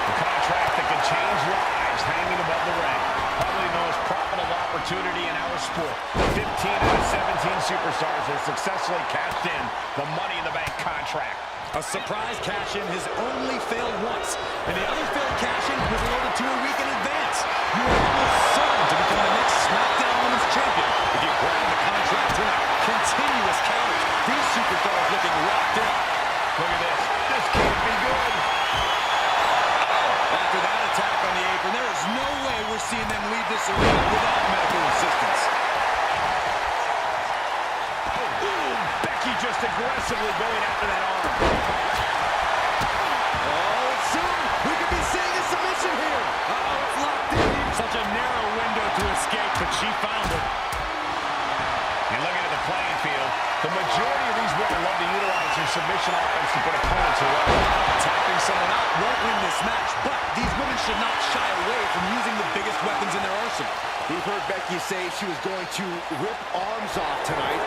The contract that can change lives hanging above the ring. Probably the most profitable opportunity in our sport. 15 out of 17 superstars have successfully cashed in the Money in the Bank contract. A surprise cash-in has only failed once, and the other failed cash-in was awarded to a week in advance. You are almost certain to become the next SmackDown Women's Champion if you grab the contract tonight. Continuous counters. These superstars looking locked in. Look at this. This can't be good. After that attack on the apron, there is no way we're seeing them leave this arena without medical assistance. Becky just aggressively going after that arm. Oh, soon we could be seeing a submission here. Oh, it's locked in. Such a narrow window to escape, but she found it. And looking at the playing field, the majority of these women love to utilize their submission offense to put opponents away. Tapping someone out won't win this match, but these women should not shy away from using the biggest weapons in their arsenal. We've heard Becky say she was going to rip arms off tonight.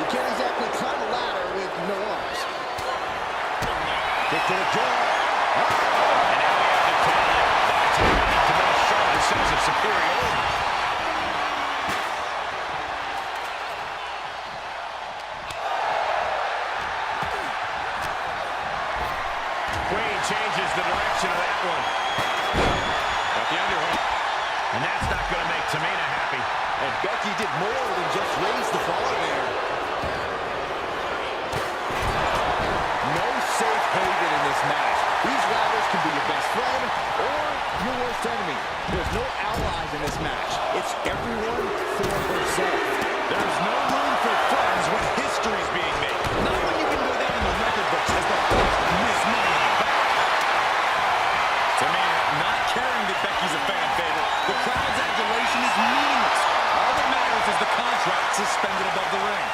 You can't exactly climb a ladder with no arms. Kick to the door. And now we have Natalya to now show a sense of superiority. Queen changes the direction of that one. Got the underhook. And that's not going to make Tamina happy. And Becky did more than just raise the bar there. No safe haven in this match. worst enemy. There's no allies in this match. It's everyone for herself. There's no room for friends when history is being made. Not when you can go down in the record books as the first Miss Money in the Bank. Tamina not caring that Becky's a fan favorite. The crowd's adulation is meaningless. All that matters is the contract suspended above the ring.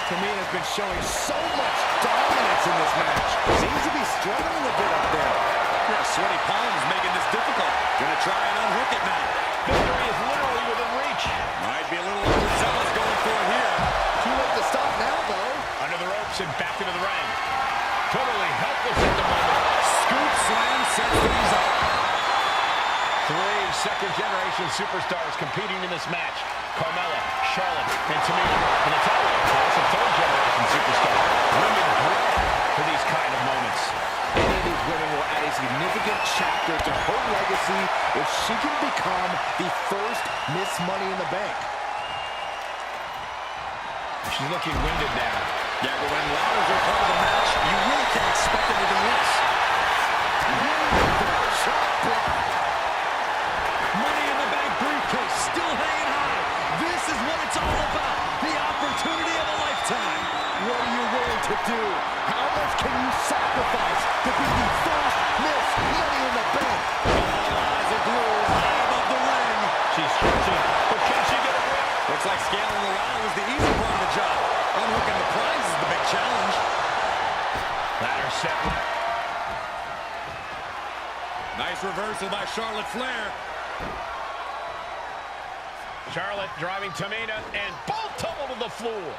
Tamina's been showing so much dominance in this match. Seems to be struggling a bit up there. Yeah, sweaty palms making this difficult. Gonna try and unhook it now. Victory is literally within reach. Might be a little overzealous going for it here. Too late to stop now, though. Under the ropes and back into the ring. Totally helpless at the moment. Scoop slam sets things up. 3 second-generation superstars competing in this match. Carmella, Charlotte, and Tamina. And Natalya, of course, a third-generation superstar. Women bred for these kind of moments. Any of these women will add a significant chapter to her legacy if she can become the first Miss Money in the Bank. She's looking winded now. Yeah, but when ladders are part of the match, you really can't expect anything less. Shot block. Money in the Bank briefcase still hanging high. This is what it's all about. The opportunity of a lifetime. What are you willing to do? How much can you sacrifice to be the first Miss Money in the Bank? All eyes are glued high above the ring. She's stretching, but can she get a grip? Looks like scaling the ladder was the easy part of the job. Unhooking the prize is the big challenge. Ladder set. Nice reversal by Charlotte Flair. Charlotte driving Tamina, and both tumble to the floor.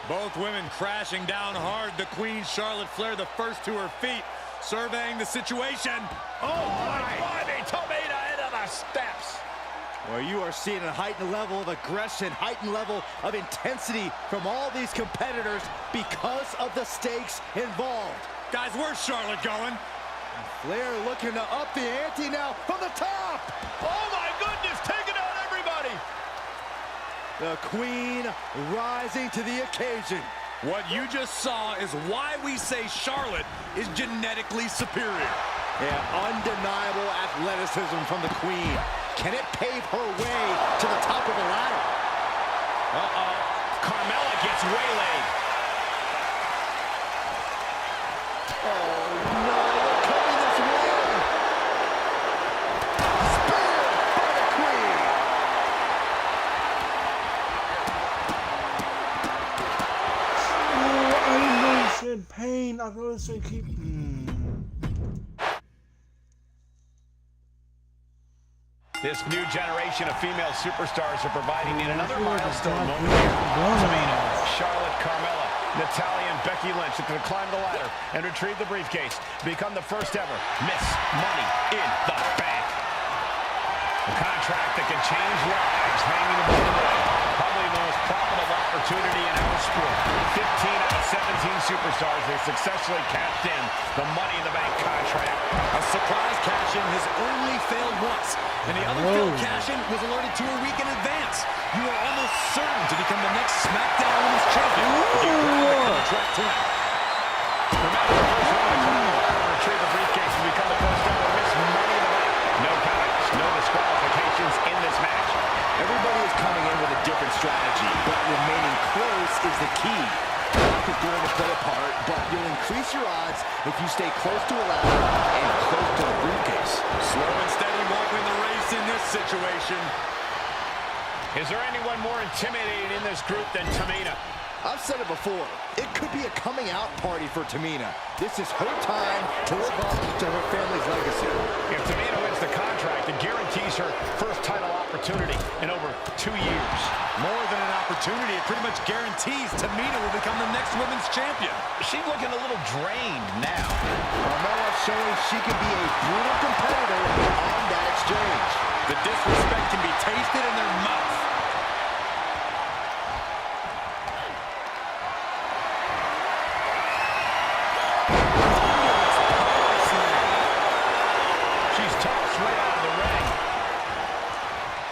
Both women crashing down hard. The Queen, Charlotte Flair, the first to her feet, surveying the situation. Oh, my body, Tamina into the steps. Well, you are seeing a heightened level of aggression, heightened level of intensity from all these competitors because of the stakes involved. Guys, where's Charlotte going? Flair looking to up the ante now from the top. Oh, my goodness, taking out everybody. The Queen rising to the occasion. What you just saw is why we say Charlotte is genetically superior. Yeah, undeniable athleticism from the Queen. Can it pave her way to the top of the ladder? Uh-oh. Carmella gets waylaid. Oh, no, they're coming this way. Speared by the Queen. Oh, I didn't know it said pain. I thought it said keep. This new generation of female superstars are providing yet another milestone moment here. Tamina, Charlotte, Carmella, Natalya, and Becky Lynch are going to climb the ladder and retrieve the briefcase to become the first ever Miss Money in the Bank. A contract that can change lives hanging above the ring. Probably the most profitable opportunity in our sport. 15 out of 17 superstars have successfully cashed in the Money in the Bank contract. A surprise cash-in has only failed once, and the other failed cash-in was alerted to a week in advance. You are almost certain to become the next SmackDown Women's Champion if you grab the contract tonight. Remember, the first woman to climb the ladder and retrieve the briefcase to become the first ever Miss Money in the Bank. No countouts, no disqualifications in this match. Everybody is coming in with a different strategy, but remaining close is the key. Luck is going to play a part, but you'll increase your odds if you stay close to a ladder and close to the briefcase. Slow and steady walking the race in this situation. Is there anyone more intimidating in this group than Tamina? I've said it before, it could be a coming out party for Tamina. This is her time to live up to her family's legacy. If Tamina wins the contract, it guarantees her first title opportunity in over 2 years. More than an opportunity, it pretty much guarantees Tamina will become the next women's champion. She's looking a little drained now. Carmella showing she can be a brutal competitor on that exchange. The disrespect can be tasted in their mouth.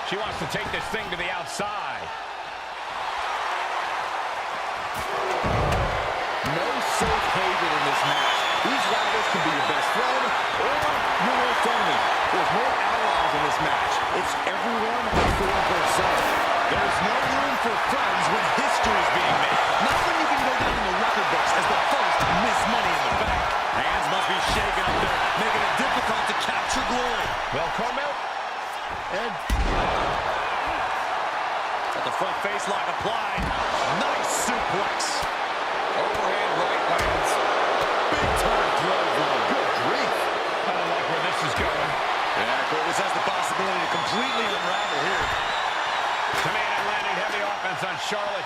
She wants to take this thing to the outside. No safe haven in this match. These rivals can be your best friend or your worst enemy. There's no Got the front face lock applied. Nice suplex. Overhand right lands. Big time clothesline. Good grief. I don't like where this is going. Yeah, Cole, this has the possibility to completely unravel here. Tamina landing heavy offense on Charlotte.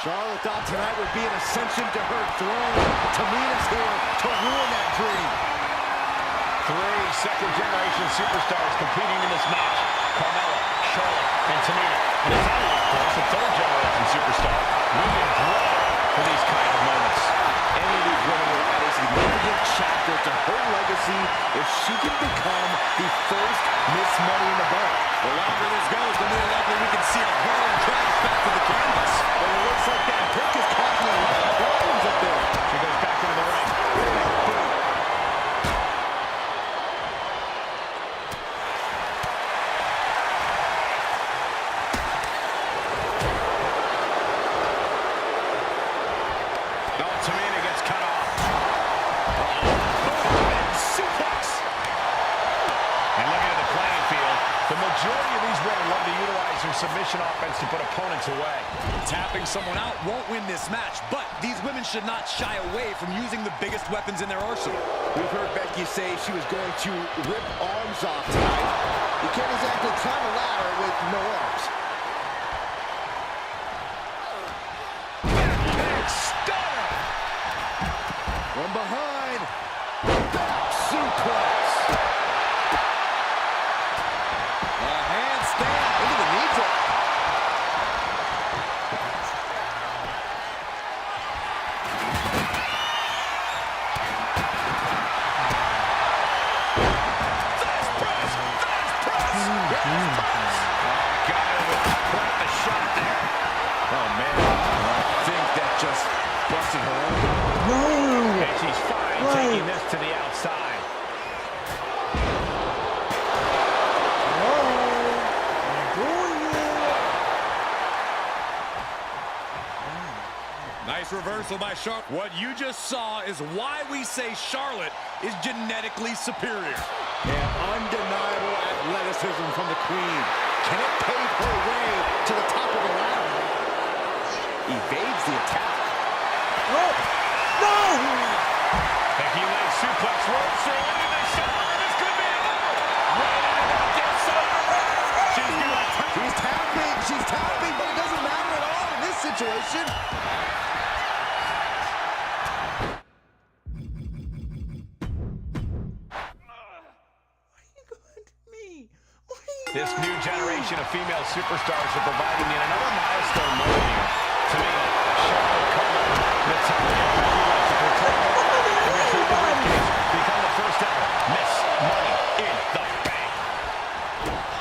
Charlotte thought tonight would be an ascension to her throne. Tamina's here to ruin that dream. 3 second-generation superstars competing in this match. Carmella, Charlotte, and Tamina. And as I like, of course, a third-generation superstar. Women grow for these kind of moments. Any of these women will add a significant chapter to her legacy if she can become the first Miss Money in the Bank. The longer this goes, the more likely we can see a hurl crash back to the canvas. But it looks like that pick is causing a lot of problems up there. She goes back into the ring. Tamina gets cut off. Suplex. And looking at the playing field, the majority of these women love to utilize their submission offense to put opponents away. Tapping someone out won't win this match, but these women should not shy away from using the biggest weapons in their arsenal. We've heard Becky say she was going to rip arms off tonight. You can't exactly climb a ladder with no arms. Stunner. From behind. Back suplex. A handstand into the knee drop. Got her with quite the shot there. Oh, man. I think that just busted her open. No! And she's fine taking this to the outside. Nice reversal by Charlotte. What you just saw is why we say Charlotte is genetically superior. And undeniable athleticism from the Queen. Can it pave her way to the top of the ladder? Evades the attack. Oh! No! Becky Lynch suplex rolls through into the shoulder. This could be it. Right into the left side. She's going to tap. She's tapping, but it doesn't matter at all in this situation. This new generation of female superstars are providing yet another milestone moment here. Tamina, Charlotte, Carmella, Natalya, Becky Lynch to proclaim and retrieve the briefcase. Become the first ever Miss Money in the Bank.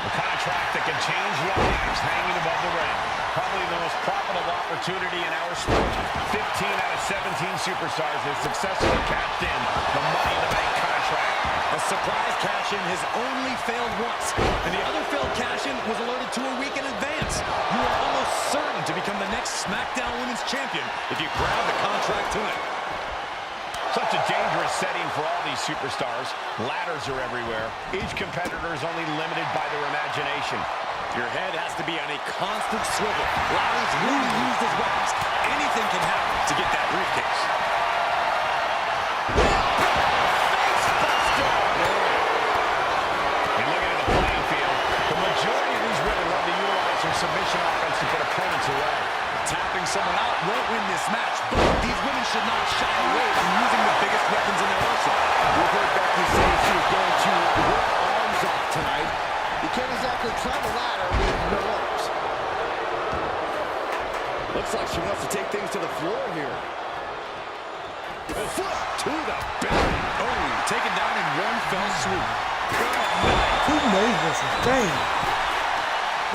A contract that can change lives hanging above the ring. Probably the most profitable opportunity in our sport. 15 out of 17 superstars have successfully cashed in the Money in the Bank contract. A surprise cash-in has only failed once, and the other failed cash-in was alerted to a week in advance. You are almost certain to become the next SmackDown Women's Champion if you grab the contract tonight. Such a dangerous setting for all these superstars. Ladders are everywhere. Each competitor is only limited by their imagination. Your head has to be on a constant swivel. Ladder's really used as weapons. Anything can happen to get that briefcase. Submission offense to put opponents away. Tapping someone out won't win this match, but these women should not shy away from using the biggest weapons in their arsenal. We've heard Becky say she was going to rip arms off tonight. You can't exactly climb a ladder with no arms. Looks like she wants to take things to the floor here. Foot to the belly. Oh, taken down in one fell swoop. Who made this a thing?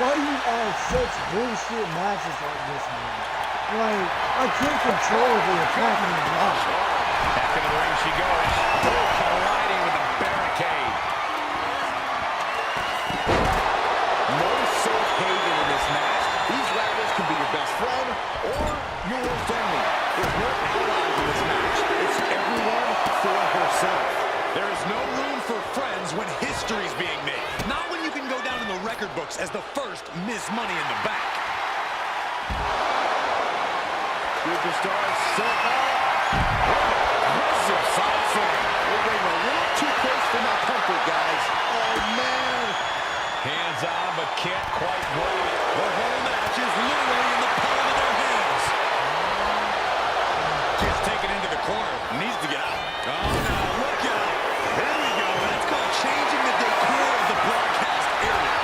Why do you add such bullshit matches like this, man? Like, I can't control the attacking and not. Back into the ring she goes. Colliding with the barricade. No safe haven in this match. These rivals can be your best friend or your worst enemy. There's no allies in this match. It's everyone for herself. There is no room for friends when history's being made. Not when you can go down in the record books as the first Miss Money in the Bank. Superstars set up. Aggressive side slam. We're getting a little too close for my comfort, guys. Oh, man. Hands on, but can't quite roll it. The whole match is literally in the palm of their hands. Gets taken into the corner. Needs to get out. Oh, no. Look out. Here we go. That's called changing the decor of the broadcast area.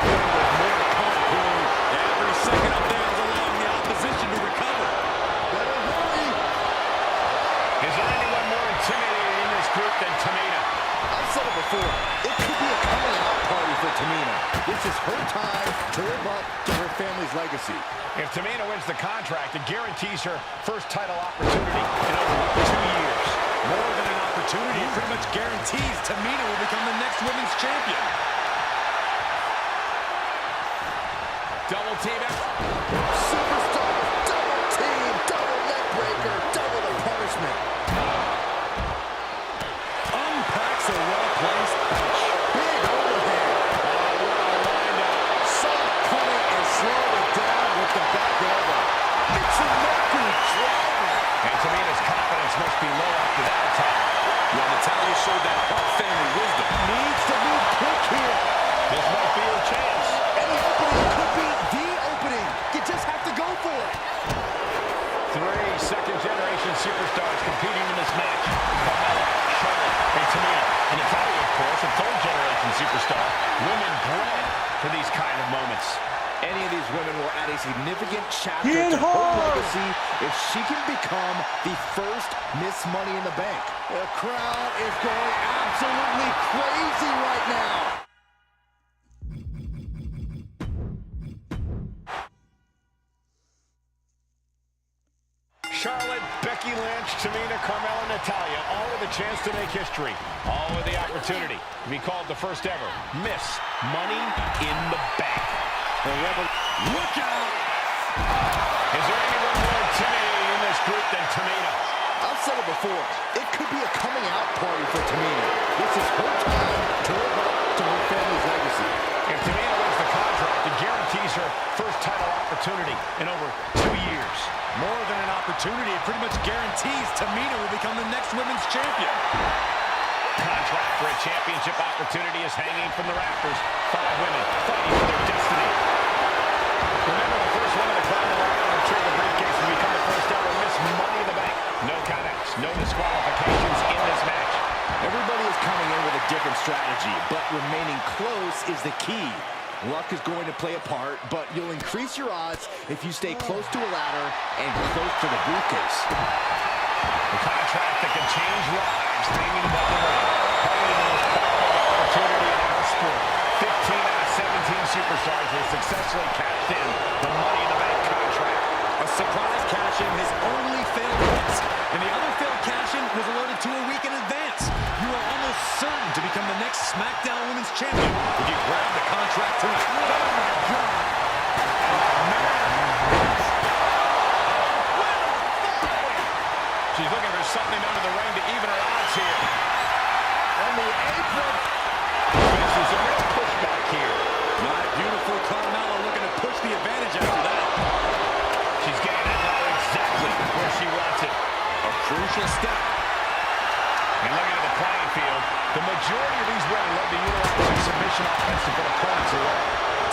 There's more to come. Every second up there is allowing the opposition to recover. Better hurry. Is there anyone more intimidating in this group than Tamina? I've said it before. It could be a coming out party for Tamina. This is her time to live up to her family's legacy. If Tamina wins the contract, it guarantees her first title opportunity in over 2 years. More than an opportunity, it pretty much guarantees Tamina will become the next women's champion. Double team it. Superstar, double team, double neck breaker, double the punishment. Unpacks a well-placed punch. Big overhead. Saw it coming and slowed it down with the back elbow. It's a Mercury driver. And Tamina's confidence must be low after that attack. Yeah, Natalya showed that Hart family wisdom. Needs to move quick here. This might be her chance. And the opening could be the opening. You just have to go for it. 3 second-generation superstars competing in this match. Carmella, Charlotte, and Tamina. And Natalya, of course, a third-generation superstar. Women bred for these kind of moments. Any of these women will add a significant chapter Get to her hard. legacy if she can become the first Miss Money in the Bank. The crowd is going absolutely crazy right now. Charlotte, Becky Lynch, Tamina, Carmella, Natalya, all with a chance to make history. All with the opportunity to be called the first ever Miss Money in the Bank. Look out! Is there anyone more intimidating in this group than Tamina? I've said it before. It could be a coming out party for Tamina. This is her time to live up to her family's legacy. If Tamina wins the contract, it guarantees her first title opportunity in over 2 years. More than an opportunity, it pretty much guarantees Tamina will become the next women's champion. Contract for a championship opportunity is hanging from the rafters. 5 women fighting for their destiny. Remember, the first woman to climb the ladder and retrieve the briefcase will become the first ever Miss Money in the Bank. No countouts, no disqualifications in this match. Everybody is coming in with a different strategy, but remaining close is the key. Luck is going to play a part, but you'll increase your odds if you stay close to a ladder and close to the briefcase. The contract that can change lives hanging above the ring. Probably the most powerful opportunity in our sport. 15 out of 17 superstars have successfully cashed in the Money in the Bank contract. A surprise cash-in has only failed once, and the other failed cash-in was alerted to a week in advance. You are almost certain to become the next SmackDown Women's Champion if you grab the contract tonight. Oh, my God. She's looking for something under the ring to even her odds here. On the apron. Faces a real pushback here. My beautiful Carmella looking to push the advantage after that. She's getting it now exactly where she wants it. A crucial step. And looking at the playing field, the majority of these women love to utilize their submission offense to put opponents away.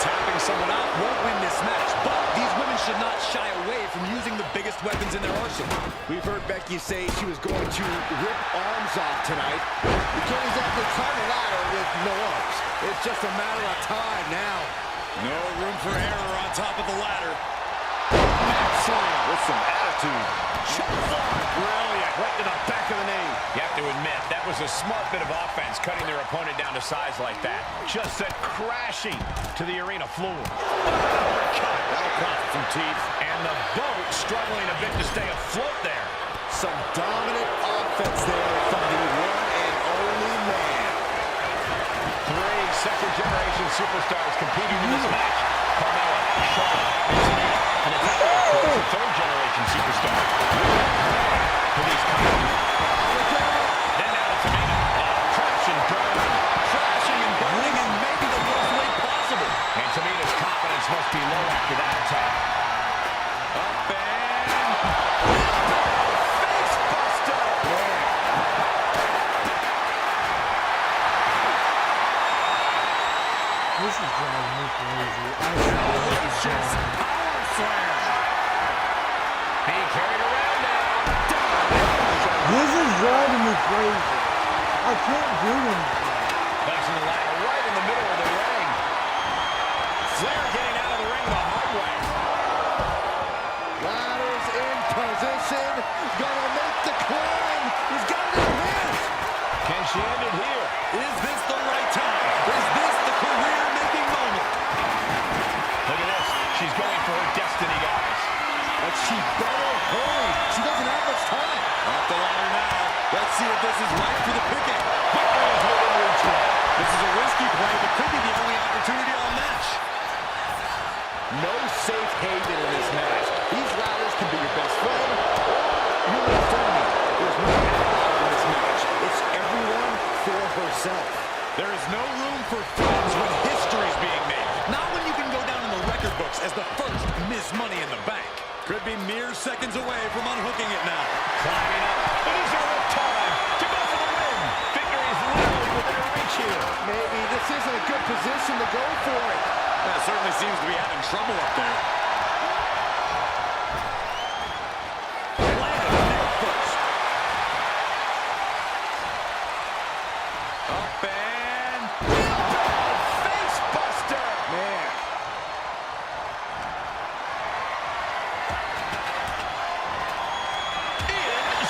Tapping someone out won't win this match, but these women should not shy away from using the biggest weapons in their arsenal. We've heard Becky say she was going to rip arms off tonight. You can't exactly climb a ladder with no arms. It's just a matter of time now. No room for error on top of the ladder. Slam with some attitude. Brilliant. Right to the back of the knee. You have to admit, that was a smart bit of offense, cutting their opponent down to size like that. Just sent crashing to the arena floor. That'll cost some teeth. And the boat struggling a bit to stay afloat there. Some dominant offense there from the one and only man. 3 second-generation superstars competing in this match. Carmella, Charlotte, and Tamina. And Natalya, of course, a third-generation superstar. For these Then now to Tamina. Crashing and burning and maybe the worst way possible. This is driving me crazy. Vicious power slam. Being carried around now. This is driving me crazy. I can't do anything. Placing the ladder right in the middle of the ring. Flair getting out of the ring the hard way. Ladder's in position. Gonna make the climb. He's got it in her hands. Can she end it here? Is this the right time? Is this the career-making moment? Look at this. She's going for her destiny, guys. But she better hurry. She doesn't have much time. Off the ladder now. Let's see if this is right for the picking. This is a risky play, but could be the only opportunity on match. No safe haven in this match. These ladders can be your best friend or your worst enemy. There's no ally in this match. It's everyone for herself. There is no room for friends when history is being made. Not when you can go down in the record books as the first Miss Money in the Bank. Could be mere seconds away from unhooking it now. Climbing up. It is her time to go for the win. Victory is literally within her reach here. Maybe this isn't a good position to go for it. That certainly seems to be having trouble up there. Landed neck first. Up and... Face buster. Man.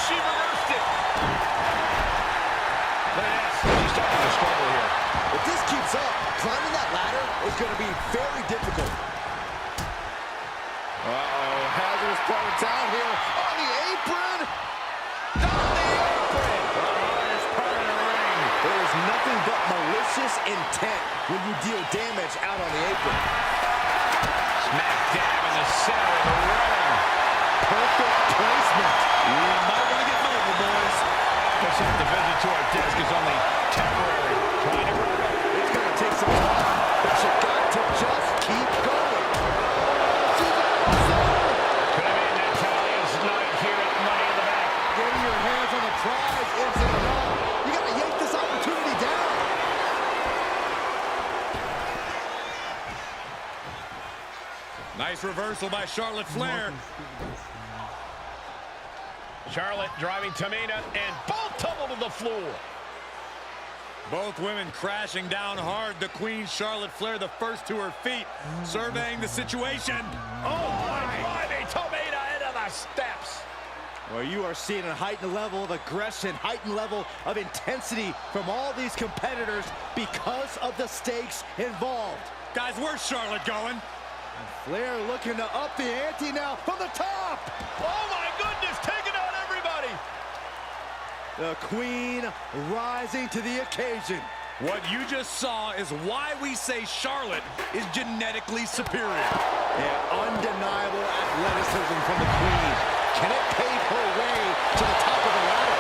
She reversed it. Look at this. She's starting to struggle here. If this keeps up, climbing that ladder is going to be very difficult. Uh-oh, hazardous part of town here. On the apron! On the apron! The hardest part of the ring. There is nothing but malicious intent when you deal damage out on the apron. Smack dab in the center of the ring. Perfect placement. You might want to get mobile, boys. Looks like the visit to our desk is only temporary. Trying to wrap up. It's going to take some time, but you got to just keep going. Could have been Natalia's night here at Money in the Bank. Getting your hands on the prize isn't enough. You got to yank this opportunity down. Nice reversal by Charlotte Flair. Charlotte driving Tamina, and both tumble to the floor. Both women crashing down hard. The Queen, Charlotte Flair, the first to her feet, surveying the situation. Oh, my. Driving Tamina into the steps. Well, you are seeing a heightened level of aggression, heightened level of intensity from all these competitors because of the stakes involved. Guys, where's Charlotte going? Flair looking to up the ante now from the top. Oh, my goodness, taking out everybody. The Queen rising to the occasion. What you just saw is why we say Charlotte is genetically superior. Yeah, undeniable athleticism from the Queen. Can it pave her way to the top of the ladder?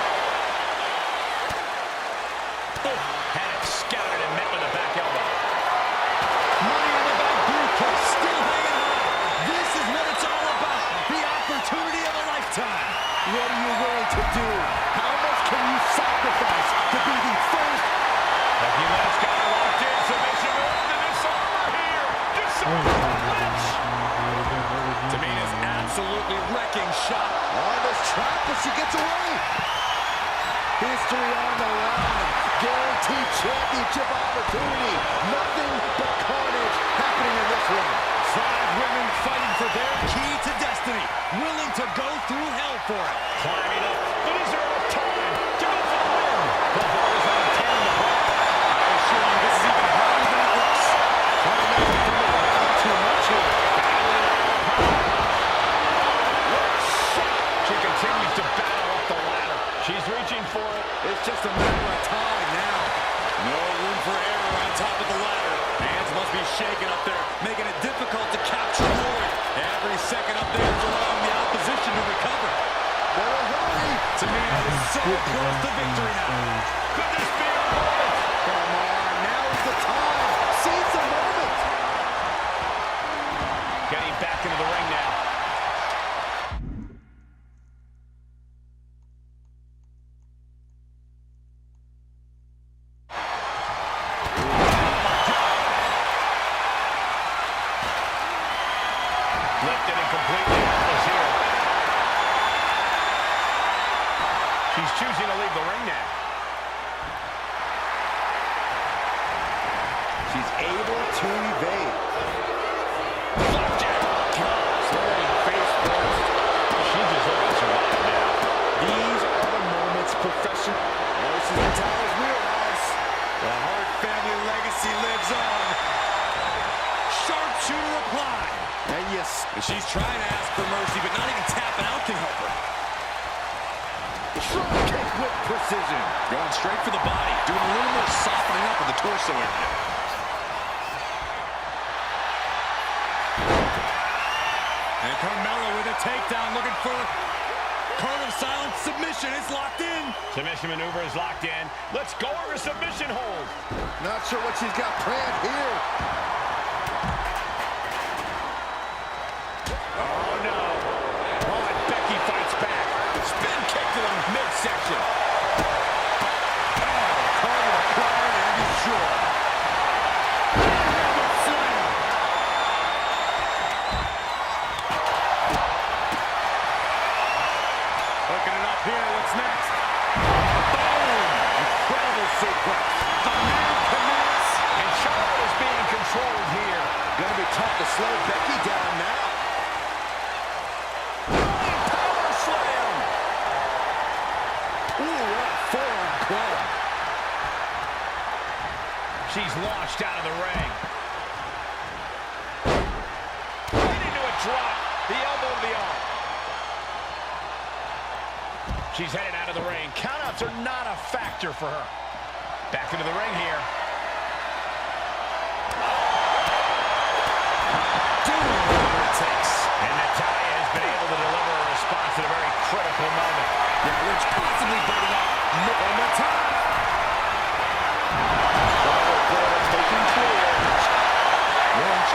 Had it scouted and met with a back elbow. Money in the Bank briefcase still hanging high. This is what it's all about. The opportunity of a lifetime. What are you willing to do? How much can you sacrifice to be the first? Becky Lynch got her locked in. Submission move to disarmor here. Disarmor punch. Tamina's absolutely wrecking shot. On this trap, but she gets away. History on the line. Guaranteed championship opportunity. Nothing but carnage happening in this one. 5 women fighting for their key to destiny. Willing to go through hell for it. Climbing up. It is her time to go for the win. The ball is on 10 to break. I assure you this is even harder than it looks. Too much here. She continues to battle up the ladder. She's reaching for it. It's just a matter of time now. No room for error on top of the ladder. Hands must be shaking up there, making it difficult to capture glory. Every second up there is allowing the opposition to recover. Better hurry. Tamina is so close to victory now. Could this be a moment? Come on, now is the time. Seize the moment. Getting back into the ring now. She's able to evade. Flapjack. Sliding face first. She deserves to survive now. These are the moments professional. This is Natalya's wheelhouse. The Hart family legacy lives on. Sharpshooter applied. And yes, She's trying to ask for mercy, but not even tapping out can help her. drop kick with precision. Going straight for the body, doing a little more softening up of the torso area. And Carmella with a takedown, looking for Card of Silence. Submission is locked in. Submission maneuver is locked in. Let's go over submission hold. Not sure what she's got planned here. Oh, no. Oh, and Becky fights back. Spin kick to the midsection. Target acquired and destroyed. Hooking it up here. What's next? Boom! Incredible suplex. The man commits. And Charlotte is being controlled here. Gonna be tough to slow Becky down now. Power slam. Ooh, what a forearm club. She's launched out of the ring. Right into a drop. The elbow to the arm. She's headed out of the ring. Countouts are not a factor for her. Back into the ring here. Doing whatever it takes. And Natalya has been able to deliver a response at a very critical moment. Yeah, Lynch possibly biting out one more time. Taking charge. Lynch.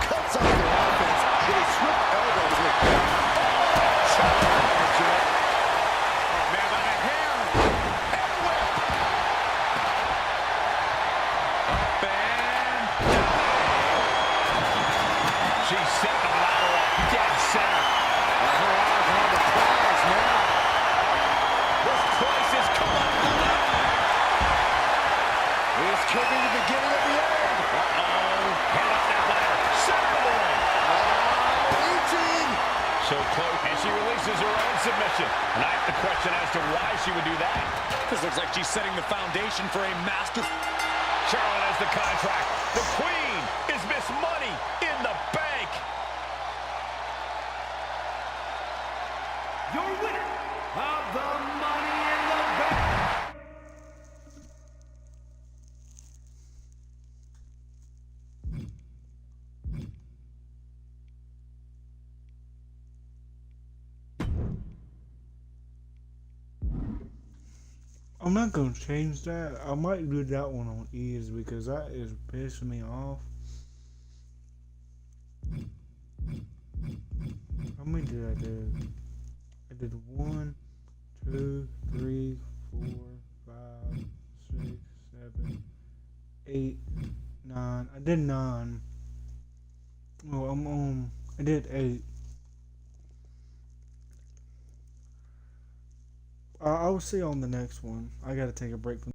Cuts off their offense with a swift elbow to the back. Oh, man, by the hair. And whip. Up and She's setting the ladder up dead center. her eyes on the prize now. This place is coming up. This could be the beginning of the end. Head up that ladder. Center of the ring. Reaching. So close. And she releases her own submission. And I have to question as to why she would do that. this looks like she's setting the foundation for a master. Charlotte has the contract. The Queen is Miss Money in the Bank. Your winner of the Money in the Bank. I'm not gonna change that. I might do that one on ease because that is pissing me off. How many did I do? I did 1, 2, 3, 4, 5, 6, 7, 8, 9. I did 9. Oh, I did 8. I will see you on the next one. I gotta take a break from